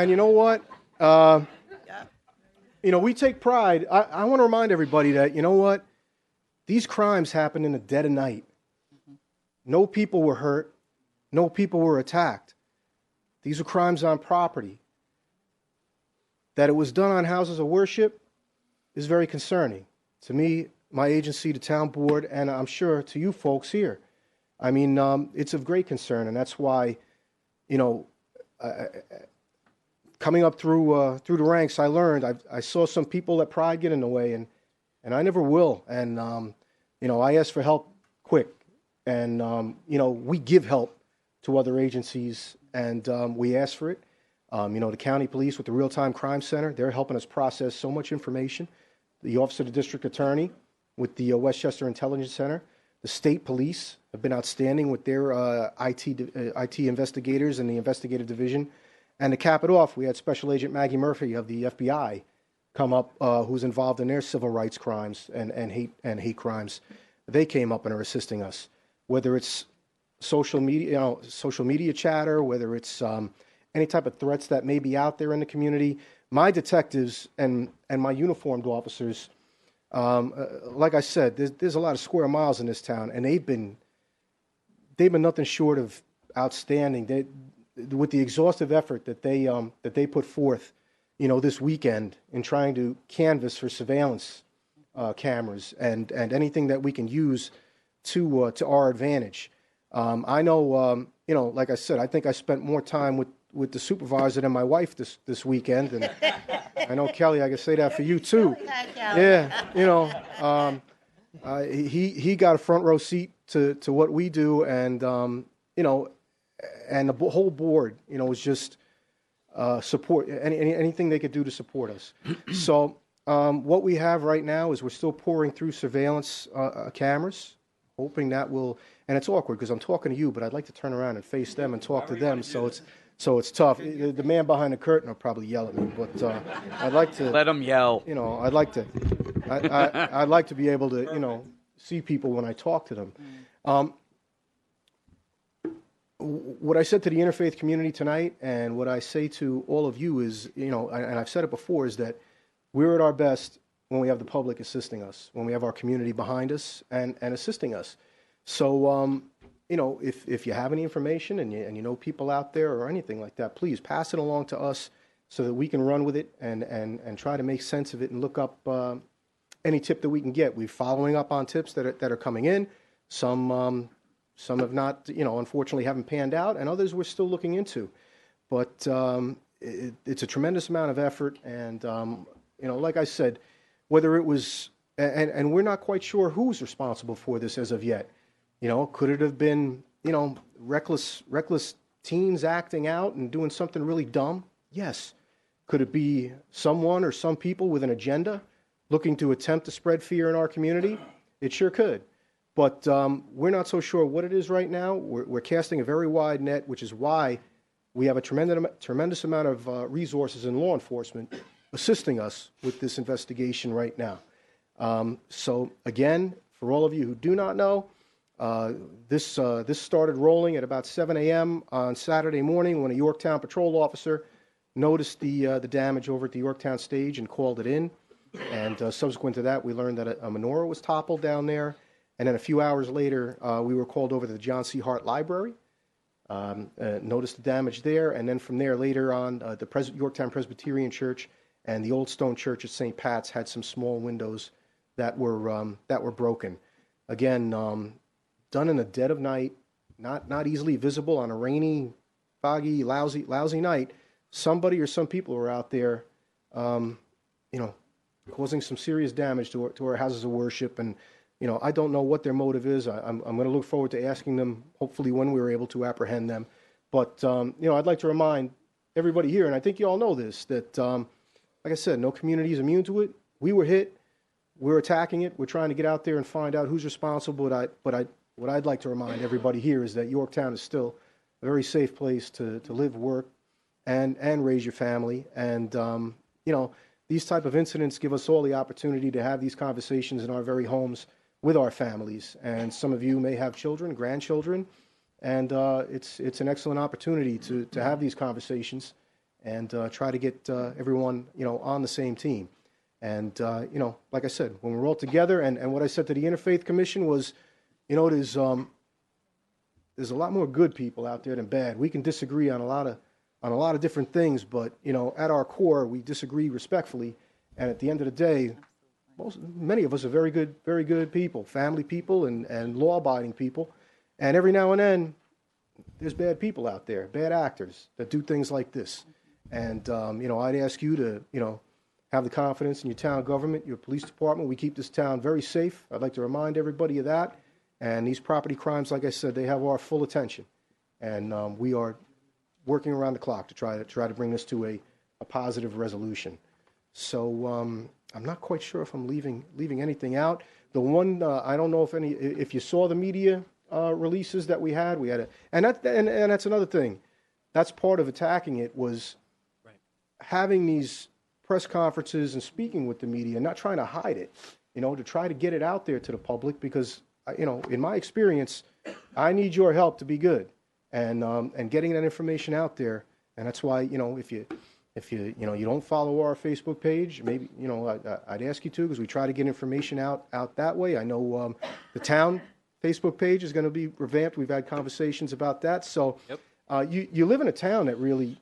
you know what? We take pride. I want to remind everybody that these crimes happened in the dead of night. No people were hurt. No people were attacked. These are crimes on property. That it was done on houses of worship is very concerning to me, my agency, the town board, and I'm sure to you folks here. I mean, it's of great concern, and that's why, coming up through the ranks, I learned I saw some people let pride get in the way, and I never will. And I asked for help quick, and we give help to other agencies, and we ask for it. The county police with the Real-Time Crime Center, they're helping us process so much information. The Office of the District Attorney with the Westchester Intelligence Center. The state police have been outstanding with their IT investigators and the investigative division. And to cap it off, we had Special Agent Maggie Murphy of the FBI come up who's involved in their civil rights crimes and hate crimes. They came up and are assisting us, whether it's social media chatter, whether it's any type of threats that may be out there in the community. My detectives and my uniformed officers, like I said, there's a lot of square miles in this town, and they've been nothing short of outstanding. With the exhaustive effort that they put forth, this weekend in trying to canvass for surveillance cameras and anything that we can use to our advantage. I know, like I said, I think I spent more time with the supervisor than my wife this weekend, and I know Kelly, I can say that for you too. Yeah, he got a front row seat to what we do, and and the whole board, was just support anything they could do to support us. So what we have right now is we're still pouring through surveillance cameras, hoping that will. And it's awkward because I'm talking to you, but I'd like to turn around and face them and talk to them. So it's tough. The man behind the curtain will probably yell at me, but I'd like to let him yell. I'd like to. I'd like to be able to see people when I talk to them. What I said to the interfaith community tonight, and what I say to all of you is, and I've said it before, is that we're at our best when we have the public assisting us, when we have our community behind us and assisting us. So, if you have any information and you know people out there or anything like that, please pass it along to us so that we can run with it and try to make sense of it and look up any tip that we can get. We're following up on tips that are coming in. Some have not, unfortunately haven't panned out, and others we're still looking into. But it's a tremendous amount of effort, and like I said, whether it was, and we're not quite sure who's responsible for this as of yet. Could it have been, reckless teens acting out and doing something really dumb? Yes. Could it be someone or some people with an agenda looking to attempt to spread fear in our community? It sure could. But we're not so sure what it is right now. We're casting a very wide net, which is why we have a tremendous amount of resources in law enforcement assisting us with this investigation right now. So again, for all of you who do not know, this started rolling at about 7 a.m. on Saturday morning when a Yorktown patrol officer noticed the damage over at the Yorktown stage and called it in. And subsequent to that, we learned that a menorah was toppled down there. And then a few hours later, we were called over to the John C. Hart Library, noticed the damage there. And then from there, later on, the Yorktown Presbyterian Church and the Old Stone Church at St. Pat's had some small windows that were broken. Again, done in the dead of night, not easily visible on a rainy, foggy, lousy night. Somebody or some people were out there, causing some serious damage to our houses of worship. And I don't know what their motive is. I'm going to look forward to asking them, hopefully when we're able to apprehend them. But I'd like to remind everybody here, and I think you all know this, that like I said, no community is immune to it. We were hit. We're attacking it. We're trying to get out there and find out who's responsible. But what I'd like to remind everybody here is that Yorktown is still a very safe place to live, work, and raise your family. And these type of incidents give us all the opportunity to have these conversations in our very homes with our families. And some of you may have children, grandchildren, and it's an excellent opportunity to have these conversations and try to get everyone on the same team. And like I said, when we're all together, and what I said to the Interfaith Commission was, there's a lot more good people out there than bad. We can disagree on a lot of different things, but at our core, we disagree respectfully. And at the end of the day, many of us are very good people, family people, and law-abiding people. And every now and then, there's bad people out there, bad actors that do things like this. And I'd ask you to have the confidence in your town government, your police department. We keep this town very safe. I'd like to remind everybody of that. And these property crimes, like I said, they have our full attention. And we are working around the clock to try to bring this to a positive resolution. So I'm not quite sure if I'm leaving anything out. The one I don't know if you saw the media releases that we had. And that's another thing. That's part of attacking it was having these press conferences and speaking with the media, not trying to hide it, to try to get it out there to the public because, in my experience, I need your help to be good and getting that information out there. And that's why, if you don't follow our Facebook page, maybe, I'd ask you to because we try to get information out that way. I know the town Facebook page is going to be revamped. We've had conversations about that. So you live in a town that really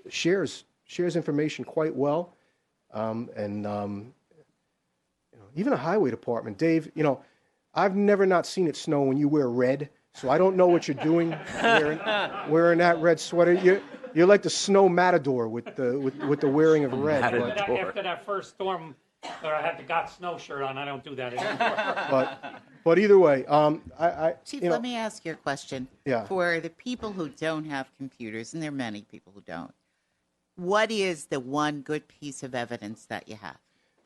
shares information quite well. Even a highway department, Dave, I've never not seen it snow when you wear red. So I don't know what you're doing wearing that red sweater. You're like the snow matador with the wearing of red. After that first storm, where I had the Got Snow shirt on, I don't do that anymore. But either way, Chief, let me ask you a question. Yeah. For the people who don't have computers, and there are many people who don't, what is the one good piece of evidence that you have?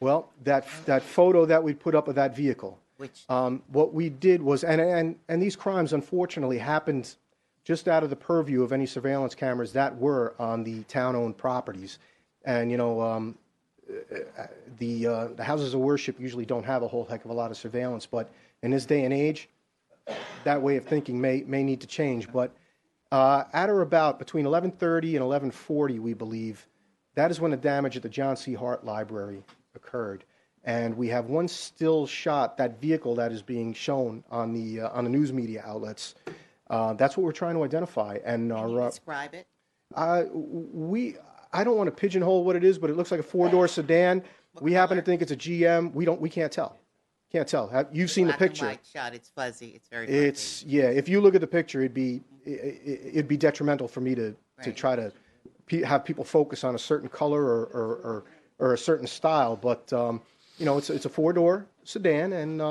Well, that photo that we put up of that vehicle. Which? What we did was, and these crimes unfortunately happened just out of the purview of any surveillance cameras that were on the town-owned properties. And, the houses of worship usually don't have a whole heck of a lot of surveillance, but in this day and age, that way of thinking may need to change. But at or about between 11:30 and 11:40, we believe, that is when the damage at the John C. Hart Library occurred. And we have one still shot, that vehicle that is being shown on the news media outlets. That's what we're trying to identify. And Can you describe it? I don't want to pigeonhole what it is, but it looks like a four-door sedan. We happen to think it's a GM. We can't tell. Can't tell. You've seen the picture. Black and white shot. It's fuzzy. It's very fuzzy. If you look at the picture, it'd be detrimental for me to try to have people focus on a certain color or a certain style. But it's a four-door sedan, and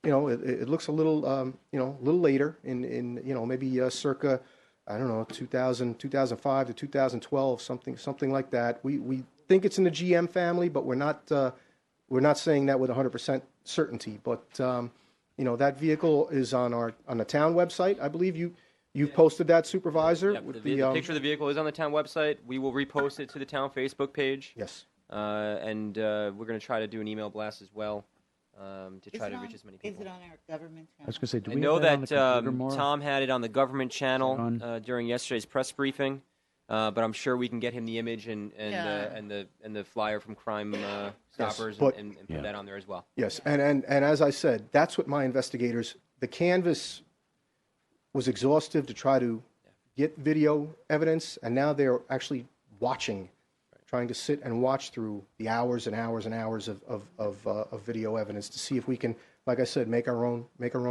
it looks a little later in maybe circa, I don't know, 2005 to 2012, something like that. We think it's in the GM family, but we're not saying that with 100% certainty. But that vehicle is on the town website. I believe you've posted that, Supervisor. Yeah, the picture of the vehicle is on the town website. We will repost it to the town Facebook page. Yes. And we're going to try to do an email blast as well to try to reach as many people. Is it on our government channel? I was going to say, do I we know have that on the computer more? Tom had it on the government channel during yesterday's press briefing, but I'm sure we can get him the image and the flyer from Crime Stoppers and put that on there as well. Yes, and as I said, that's what my investigators. The canvas was exhaustive to try to get video evidence, and now they're actually watching. Trying to sit and watch through the hours and hours and hours of video evidence to see if we can, like I said, make our own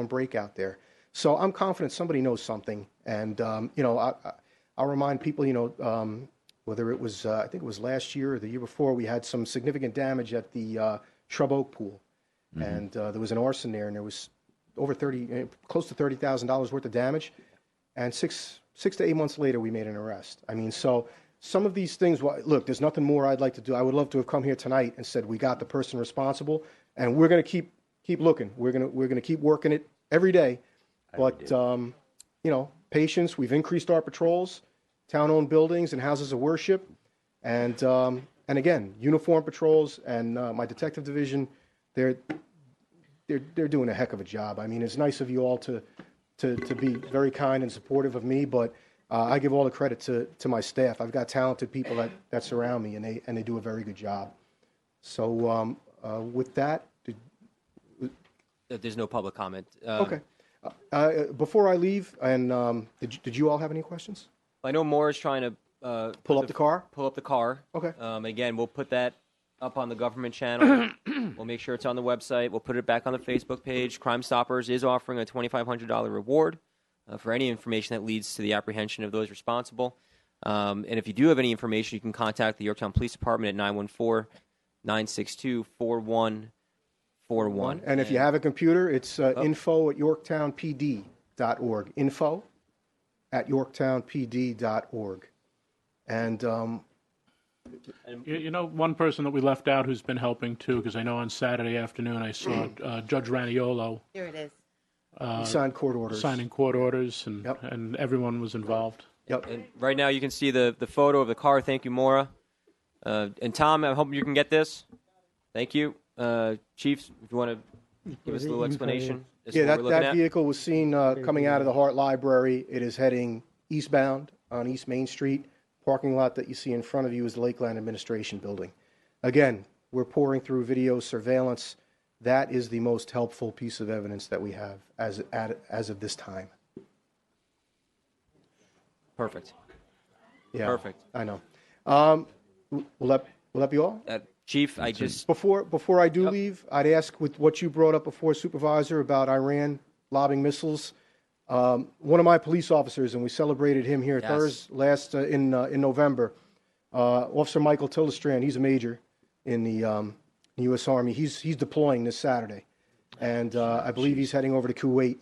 break out there. So I'm confident somebody knows something, and I'll remind people, whether it was I think it was last year or the year before, we had some significant damage at the Shrub Oak Pool, and there was an arson there, and there was over close to $30,000 worth of damage, and six to 8 months later we made an arrest. I mean, so. Some of these things, look, there's nothing more I'd like to do. I would love to have come here tonight and said we got the person responsible, and we're going to keep looking. We're going to keep working it every day. But patience. We've increased our patrols, town-owned buildings and houses of worship, and again, uniform patrols and my detective division. They're doing a heck of a job. I mean, it's nice of you all to be very kind and supportive of me, but. I give all the credit to my staff. I've got talented people that surround me, and they do a very good job. So with that, there's no public comment. Okay. Before I leave, and did you all have any questions? I know Moore is trying to pull up the car. Pull up the car. Okay. Again, we'll put that up on the government channel. We'll make sure it's on the website. We'll put it back on the Facebook page. Crime Stoppers is offering a $2,500 reward. For any information that leads to the apprehension of those responsible. And if you do have any information, you can contact the Yorktown Police Department at 914-962-4141. And if you have a computer, it's info@yorktownpd.org. Info@yorktownpd.org. And one person that we left out who's been helping too, because I know on Saturday afternoon I saw Judge Raniolo. Here it is. Signed court orders. Signing court orders, and everyone was involved. Yep. And right now you can see the photo of the car. Thank you, Maura. And Tom, I hope you can get this. Thank you. Chief, if you want to give us a little explanation. as to Yeah, what we're looking that at? vehicle was seen coming out of the Hart Library. It is heading eastbound on East Main Street. Parking lot that you see in front of you is the Lakeland Administration Building. Again, we're pouring through video surveillance. That is the most helpful piece of evidence that we have as of this time. Perfect. Yeah, Perfect. I know. Will that be all? Chief, I just before I do leave, I'd ask with what you brought up before, Supervisor, about Iran lobbing missiles. One of my police officers, and we celebrated him here in November. Officer Michael Tillerstrand, he's a major in the U.S. Army. He's deploying this Saturday, and I believe he's heading over to Kuwait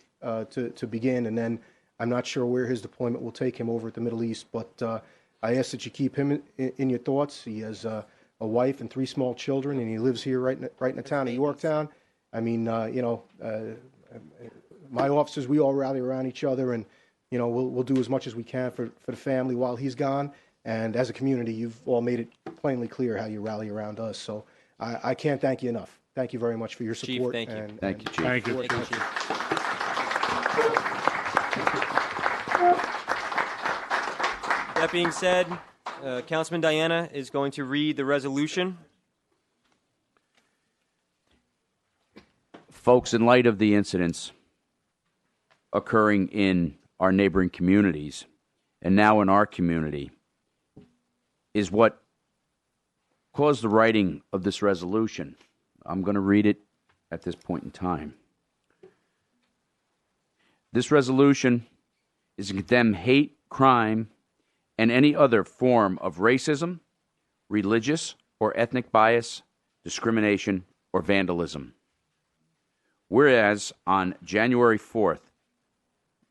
to begin, and then I'm not sure where his deployment will take him over at the Middle East, but I ask that you keep him in your thoughts. He has a wife and 3 small children, and he lives here right in the town of Yorktown. I mean, my officers, we all rally around each other, and we'll do as much as we can for the family while he's gone. And as a community, you've all made it plainly clear how you rally around us. So I can't thank you enough. Thank you very much for your support. Chief, thank you. Thank you, Chief. Thank you. Thank you, Chief. That being said, Councilman Diana is going to read the resolution. Folks, in light of the incidents occurring in our neighboring communities and now in our community is what caused the writing of this resolution. I'm going to read it at this point in time. This resolution is to condemn hate, crime, and any other form of racism, religious or ethnic bias, discrimination, or vandalism. Whereas on January 4th,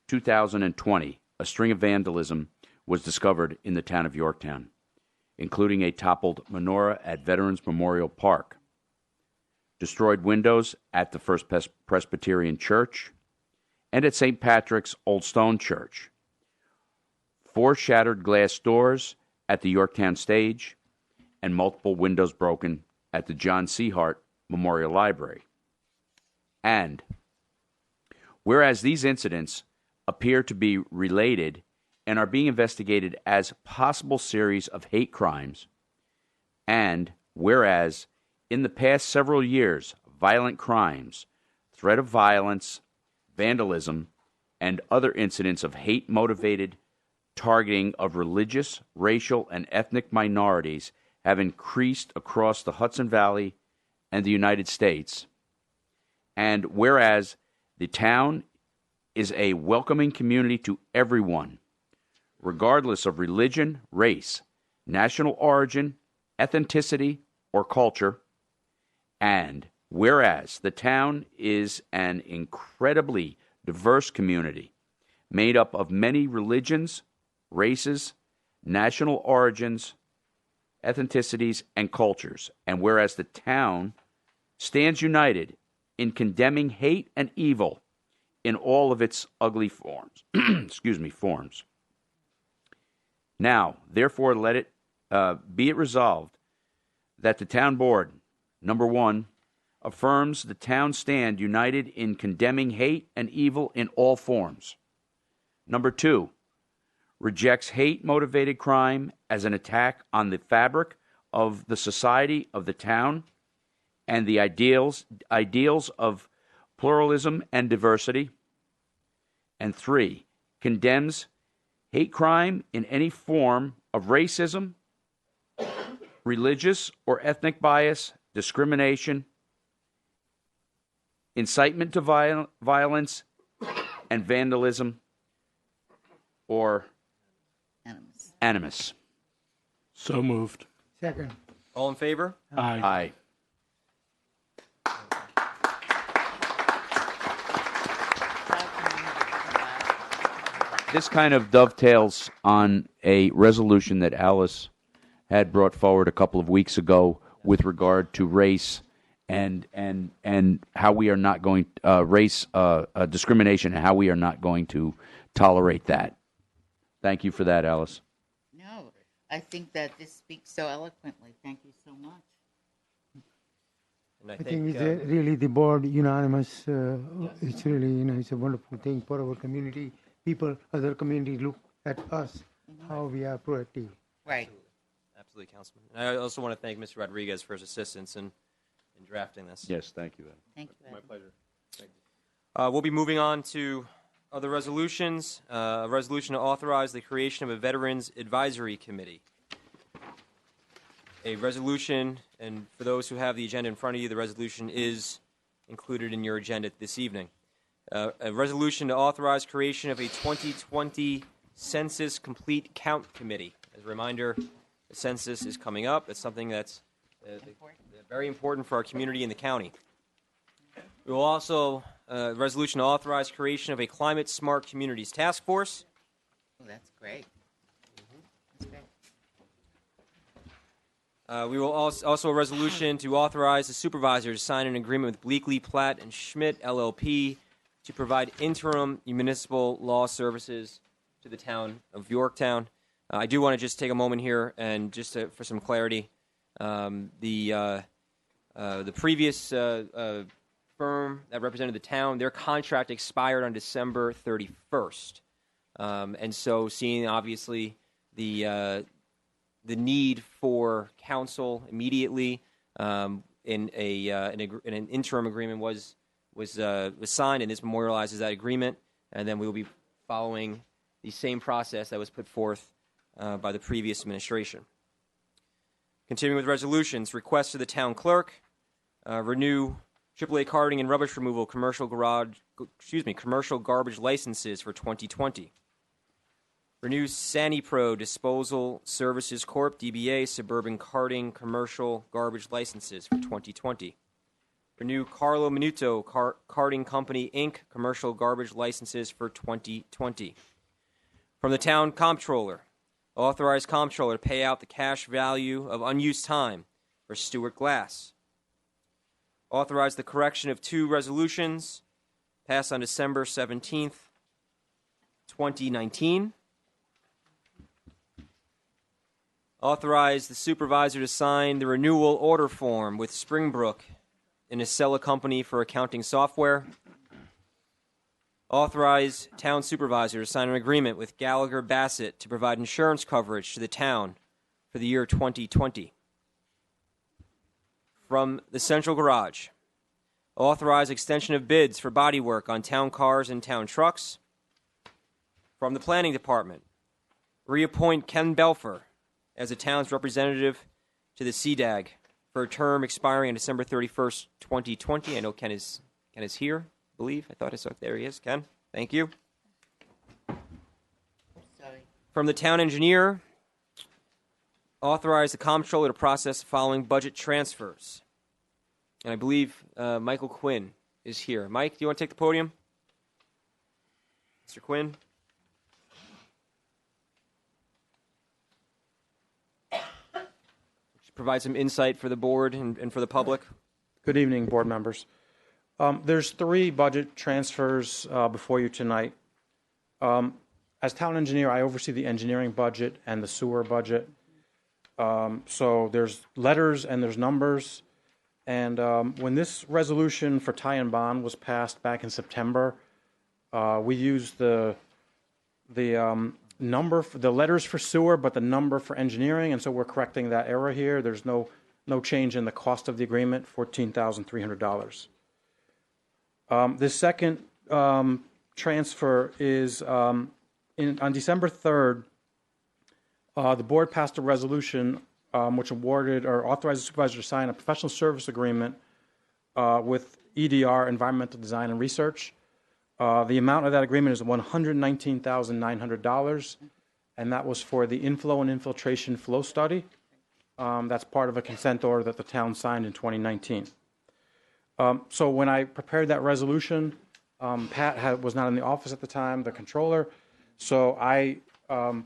2020, a string of vandalism was discovered in the town of Yorktown, including a toppled menorah at Veterans Memorial Park, destroyed windows at the First Presbyterian Church, and at St. Patrick's Old Stone Church, 4 shattered glass doors at the Yorktown Stage, and multiple windows broken at the John C. Hart Memorial Library. And whereas these incidents appear to be related and are being investigated as possible series of hate crimes, and whereas in the past several years, violent crimes, threat of violence, vandalism, and other incidents of hate-motivated targeting of religious, racial, and ethnic minorities have increased across the Hudson Valley and the United States. And whereas the town is a welcoming community to everyone, regardless of religion, race, national origin, ethnicity, or culture, and whereas the town is an incredibly diverse community made up of many religions, races, national origins, ethnicities, and cultures, and whereas the town stands united in condemning hate and evil in all of its ugly forms. forms. Now, therefore, let it be it resolved that the town board, number 1, affirms the town stand united in condemning hate and evil in all forms. Number 2, rejects hate-motivated crime as an attack on the fabric of the society of the town and the ideals of pluralism and diversity. And 3, condemns hate crime in any form of racism, religious or ethnic bias, discrimination, incitement to violence, and vandalism or animus. So moved. Second. All in favor? Aye. This kind of dovetails on a resolution that Alice had brought forward a couple of weeks ago with regard to race and how we are not going race discrimination and how we are not going to tolerate that. Thank you for that, Alice. No, I think that this speaks so eloquently. Thank you so much. And I think it's really the board unanimous. It's really, it's a wonderful thing for our community. People, other communities look at us, how we are proactive. Right. Absolutely, Councilman. And I also want to thank Mr. Rodriguez for his assistance in drafting this. Yes, thank you, Ed. Thank you, Ed. My pleasure. We'll be moving on to other resolutions. A resolution to authorize the creation of a Veterans Advisory Committee. A resolution, and for those who have the agenda in front of you, the resolution is included in your agenda this evening. A resolution to authorize creation of a 2020 Census Complete Count Committee. As a reminder, the census is coming up. It's something that's very important for our community and the county. We will also resolution to authorize creation of a Climate Smart Communities Task Force. Oh, that's great. That's great. We will also a resolution to authorize the supervisor to sign an agreement with Bleakley, Platt, and Schmidt LLP to provide interim municipal law services to the town of Yorktown. I do want to just take a moment here and just for some clarity, the previous firm that represented the town, their contract expired on December 31st, and so seeing obviously the need for counsel immediately in an interim agreement was signed, and this memorializes that agreement, and then we will be following the same process that was put forth by the previous administration. Continuing with resolutions, request to the town clerk, renew AAA carting and rubbish removal commercial garbage licenses for 2020. Renew SaniPro Disposal Services Corp. DBA Suburban Carting Commercial Garbage Licenses for 2020. Renew Carlo Minuto Carting Company, Inc. Commercial Garbage Licenses for 2020. From the Town Comptroller, authorize Comptroller to pay out the cash value of unused time for Stuart Glass. Authorize the correction of 2 resolutions passed on December 17th, 2019. Authorize the supervisor to sign the renewal order form with Springbrook and Acela Company for accounting software. Authorize town supervisor to sign an agreement with Gallagher Bassett to provide insurance coverage to the town for the year 2020. From the Central Garage, authorize extension of bids for bodywork on town cars and town trucks. From the Planning Department, reappoint Ken Belfer as the town's representative to the CDAG for a term expiring on December 31st, 2020. I know Ken is here, I believe. I thought I saw it. There he is. Ken, thank you. Sorry. From the town engineer, authorize the comptroller to process the following budget transfers. And I believe Michael Quinn is here. Mike, do you want to take the podium? Mr. Quinn? Provide some insight for the board and for the public. Good evening, board members. There's 3 budget transfers before you tonight. As town engineer, I oversee the engineering budget and the sewer budget. So there's letters and there's numbers. And when this resolution for tie and bond was passed back in September, we used the number for the letters for sewer, but the number for engineering, and so we're correcting that error here. There's no change in the cost of the agreement, $14,300. This second transfer is on December 3rd. The board passed a resolution which awarded or authorized the supervisor to sign a professional service agreement with EDR, Environmental Design and Research. The amount of that agreement is $119,900, and that was for the inflow and infiltration flow study. That's part of a consent order that the town signed in 2019. So when I prepared that resolution, Pat was not in the office at the time, the controller, so I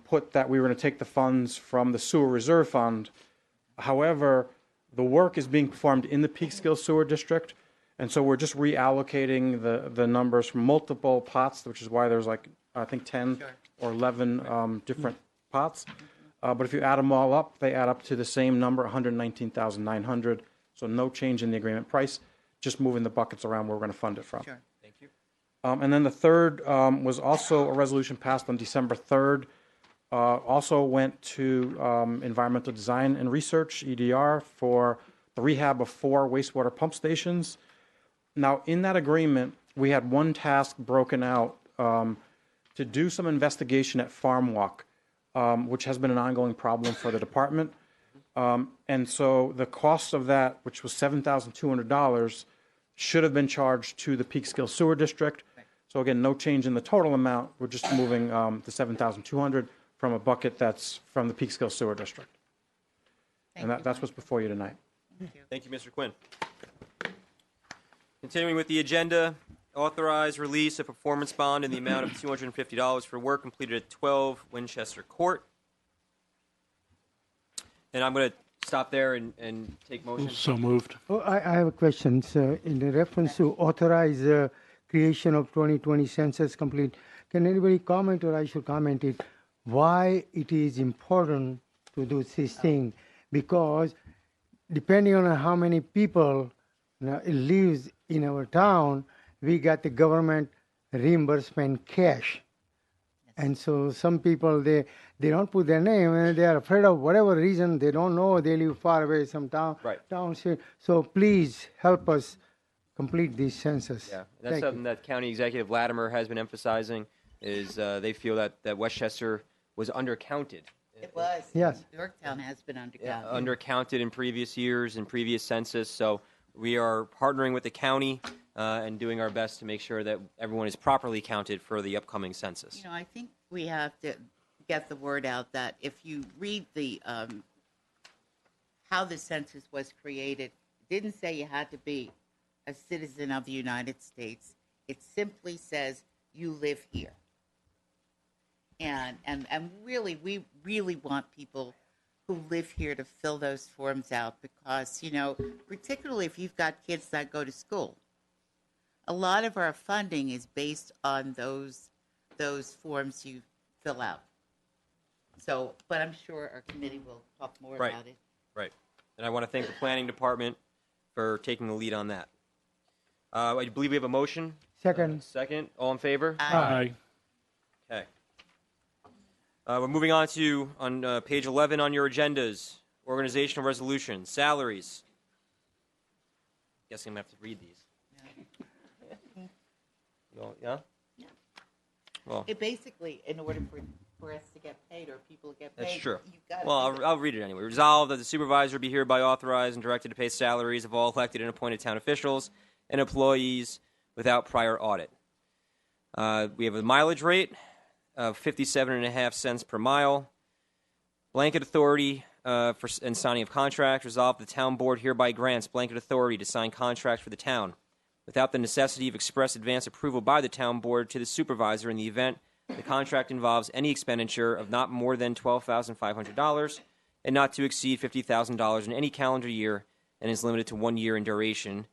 put that we were going to take the funds from the sewer reserve fund. However, the work is being performed in the Peekskill Sewer District, and so we're just reallocating the numbers from multiple pots, which is why there's like, I think 10 or 11 different pots. But if you add them all up, they add up to the same number, $119,900. So no change in the agreement price, just moving the buckets around where we're going to fund it from. Sure. Thank you. And then the third was also a resolution passed on December 3rd. Also went to Environmental Design and Research, EDR, for the rehab of 4 wastewater pump stations. Now, in that agreement, we had one task broken out to do some investigation at Farm Walk, which has been an ongoing problem for the department. And so the cost of that, which was $7,200, should have been charged to the Peekskill Sewer District. So again, no change in the total amount. We're just moving the $7,200 from a bucket that's from the Peekskill Sewer District. And that's what's before you tonight. Thank you, Mr. Quinn. Continuing with the agenda, authorize release of performance bond in the amount of $250 for work completed at 12 Winchester Court. And I'm going to stop there and take motion. So moved. Oh, I have a question, sir. In the reference to authorize creation of 2020 census complete, can anybody comment, or I should comment it, why it is important to do this thing? Because depending on how many people lives in our town, we got the government reimbursement cash. And so some people, they don't put their name, and they are afraid of whatever reason, they don't know, they live far away, some towns here. So please help us complete this census. Yeah, that's something that County Executive Latimer has been emphasizing, is they feel that Westchester was undercounted. It was. Yes. Yorktown has been undercounted. Yeah, undercounted in previous years, in previous census. So we are partnering with the county and doing our best to make sure that everyone is properly counted for the upcoming census. You know, I think we have to get the word out that if you read the how the census was created, it didn't say you had to be a citizen of the United States. It simply says you live here. And really, we really want people who live here to fill those forms out because, you know, particularly if you've got kids that go to school, a lot of our funding is based on those forms you fill out. So, but I'm sure our committee will talk more about it. Right. And I want to thank the Planning Department for taking the lead on that. I believe we have a motion. Second. Second. All in favor? Aye. Okay. We're moving on to page 11 on your agendas, organizational resolutions, salaries. Guessing I'm going to have to read these. Yeah? Well, It basically, in order for us to get paid or people to get paid, that's true. you've got to Well, I'll read it anyway. Resolved that the supervisor be hereby authorized and directed to pay salaries of all elected and appointed town officials and employees without prior audit. We have a mileage rate of 57.5 cents per mile. Blanket authority and signing of contract. Resolved the town board hereby grants blanket authority to sign contracts for the town without the necessity of express advance approval by the town board to the supervisor in the event the contract involves any expenditure of not more than $12,500 and not to exceed $50,000 in any calendar year and is limited to 1 year in duration.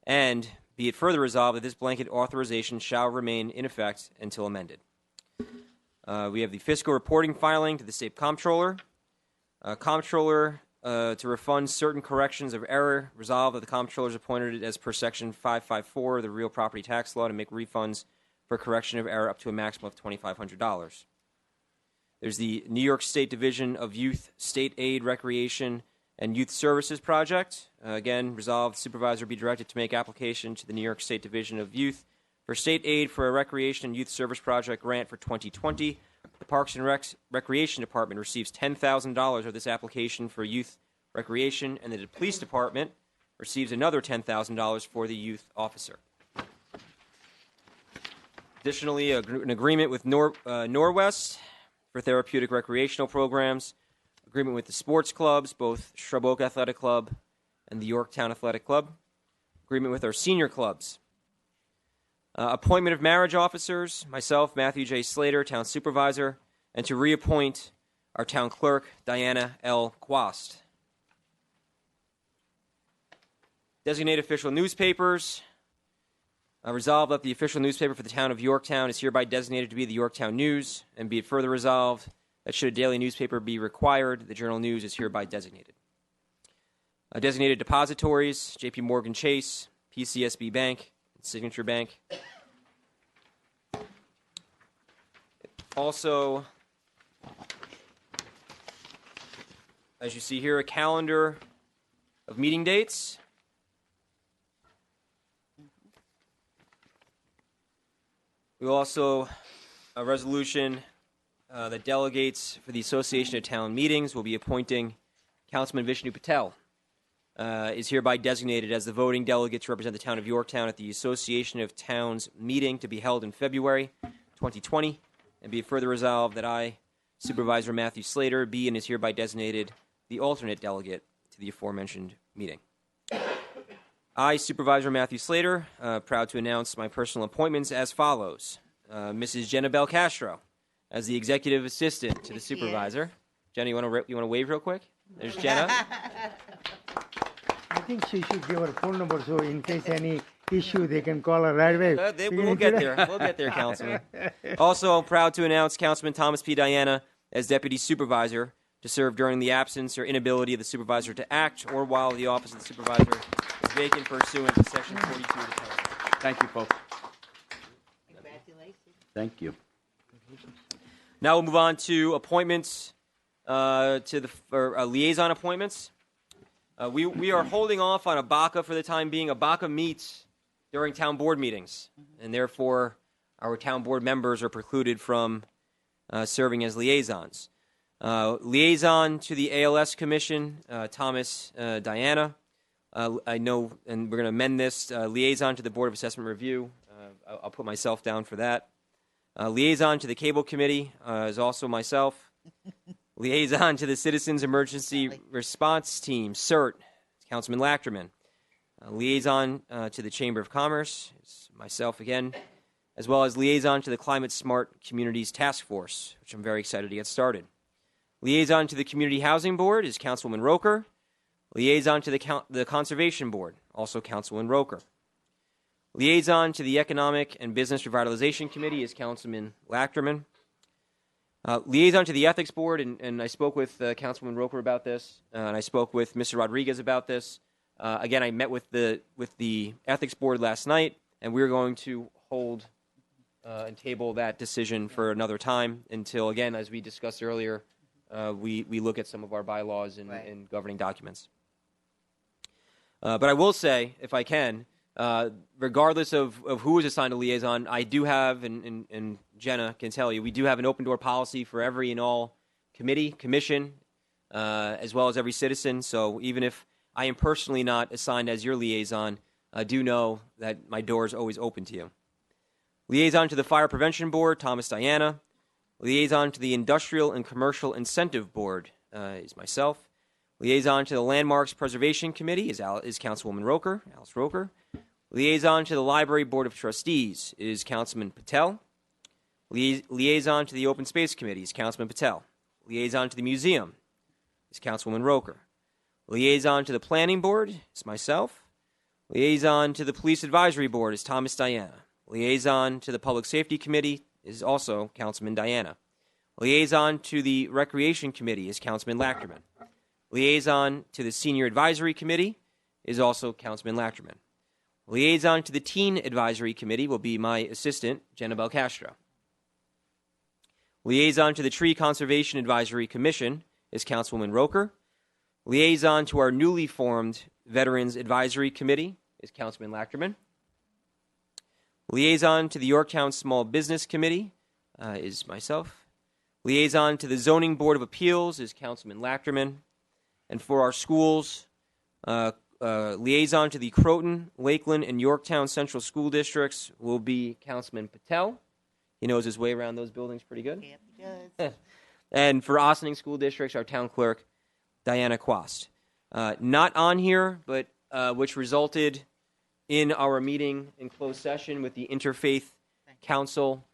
And be it further resolved that this blanket authorization shall remain in effect until amended. We have the fiscal reporting filing to the state comptroller. Comptroller to refund certain corrections of error. Resolved that the comptroller is appointed as per section 554 of the real property tax law to make refunds for correction of error up to a maximum of $2,500. There's the New York State Division of Youth State Aid, Recreation, and Youth Services Project. Again, resolved, the supervisor be directed to make application to the New York State Division of Youth for state aid for a Recreation and Youth Service Project grant for 2020. The Parks and Recreation Department receives $10,000 of this application for youth recreation, and the Police Department receives another $10,000 for the youth officer. Additionally, an agreement with Norwest for therapeutic recreational programs, agreement with the sports clubs, both Shrub Oak Athletic Club and the Yorktown Athletic Club, agreement with our senior clubs. Appointment of marriage officers, myself, Matthew J. Slater, town supervisor, and to reappoint our town clerk, Diana L. Quast. Designate official newspapers. Resolved that the official newspaper for the town of Yorktown is hereby designated to be the Yorktown News, and be it further resolved that should a daily newspaper be required, the Journal News is hereby designated. Designated depositories, J.P. Morgan Chase, PCSB Bank, and Signature Bank. Also, as you see here, a calendar of meeting dates. We also, a resolution that delegates for the Association of Town Meetings will be appointing Councilman Vishnu Patel. Is hereby designated as the voting delegate to represent the town of Yorktown at the Association of Towns meeting to be held in February 2020, and be it further resolved that I, Supervisor Matthew Slater, be and is hereby designated the alternate delegate to the aforementioned meeting. I, Supervisor Matthew Slater, proud to announce my personal appointments as follows. Mrs. Jenna Bell Castro as the Executive Assistant to the Supervisor. Jenna, you want to wave real quick? There's Jenna. I think she should give her phone number so in case any issue they can call her right away. We'll get there. We'll get there, Councilman. Also, I'm proud to announce Councilman Thomas P. Diana as Deputy Supervisor to serve during the absence or inability of the Supervisor to act or while the office of the Supervisor is vacant pursuant to Section 42 of the Code. Thank you, folks. Congratulations. Thank you. Now we'll move on to appointments, liaison appointments. We are holding off on ABACA for the time being. ABACA meets during town board meetings, and therefore our town board members are precluded from serving as liaisons. Liaison to the ALS Commission, Thomas Diana. I know, and we're going to amend this, liaison to the Board of Assessment Review. I'll put myself down for that. Liaison to the Cable Committee is also myself. Liaison to the Citizens Emergency Response Team, CERT, Councilman Lachterman. Liaison to the Chamber of Commerce, it's myself again, as well as liaison to the Climate Smart Communities Task Force, which I'm very excited to get started. Liaison to the Community Housing Board is Councilwoman Roker. Liaison to the Conservation Board, also Councilwoman Roker. Liaison to the Economic and Business Revitalization Committee is Councilman Lachterman. Liaison to the Ethics Board, and I spoke with Councilwoman Roker about this, and I spoke with Mr. Rodriguez about this. Again, I met with the Ethics Board last night, and we're going to hold and table that decision for another time until, again, as we discussed earlier, we look at some of our bylaws and governing documents. But I will say, if I can, regardless of who is assigned a liaison, I do have, and Jenna can tell you, we do have an open door policy for every and all committee, commission, as well as every citizen. So even if I am personally not assigned as your liaison, do know that my door is always open to you. Liaison to the Fire Prevention Board, Thomas Diana. Liaison to the Industrial and Commercial Incentive Board is myself. Liaison to the Landmarks Preservation Committee is Councilwoman Roker, Alice Roker. Liaison to the Library Board of Trustees is Councilman Patel. Liaison to the Open Space Committee is Councilman Patel. Liaison to the Museum is Councilwoman Roker. Liaison to the Planning Board is myself. Liaison to the Police Advisory Board is Thomas Diana. Liaison to the Public Safety Committee is also Councilman Diana. Liaison to the Recreation Committee is Councilman Lachterman. Liaison to the Senior Advisory Committee is also Councilman Lachterman. Liaison to the Teen Advisory Committee will be my assistant, Jenna Bell Castro. Liaison to the Tree Conservation Advisory Commission is Councilwoman Roker. Liaison to our newly formed Veterans Advisory Committee is Councilman Lachterman. Liaison to the Yorktown Small Business Committee is myself. Liaison to the Zoning Board of Appeals is Councilman Lachterman. And for our schools, liaison to the Croton, Lakeland, and Yorktown Central School Districts will be Councilman Patel. He knows his way around those buildings pretty good. Yep, he does. And for Ossining School Districts, our town clerk, Diana Quast. Not on here, but which resulted in our meeting in closed session with the Interfaith Council.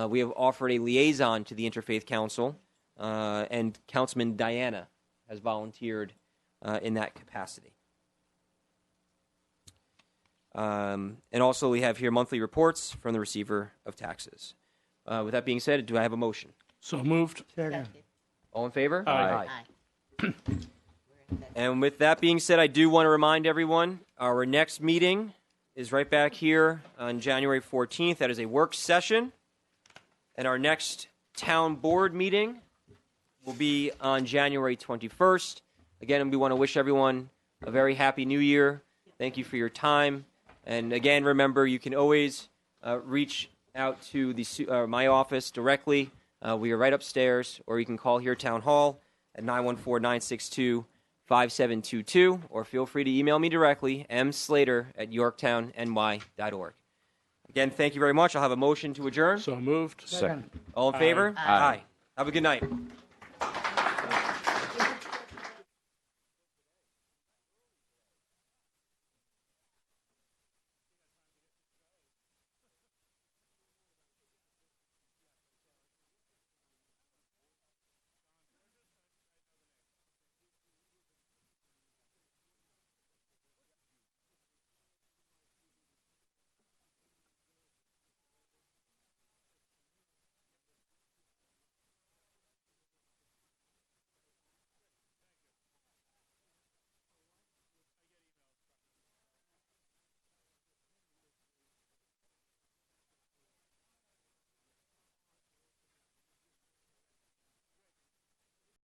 We have offered a liaison to the Interfaith Council, and Councilman Diana has volunteered in that capacity. And also we have here monthly reports from the receiver of taxes. With that being said, do I have a motion? So moved. Second. All in favor? Aye. And with that being said, I do want to remind everyone, our next meeting is right back here on January 14th. That is a work session. And our next town board meeting will be on January 21st. Again, we want to wish everyone a very happy new year. Thank you for your time. And again, remember, you can always reach out to my office directly. We are right upstairs, or you can call here Town Hall at 914-962-5722, or feel free to email me directly, mslater@yorktownny.org. Again, thank you very much. I'll have a motion to adjourn. So moved. Second. All in favor? Aye. Have a good night.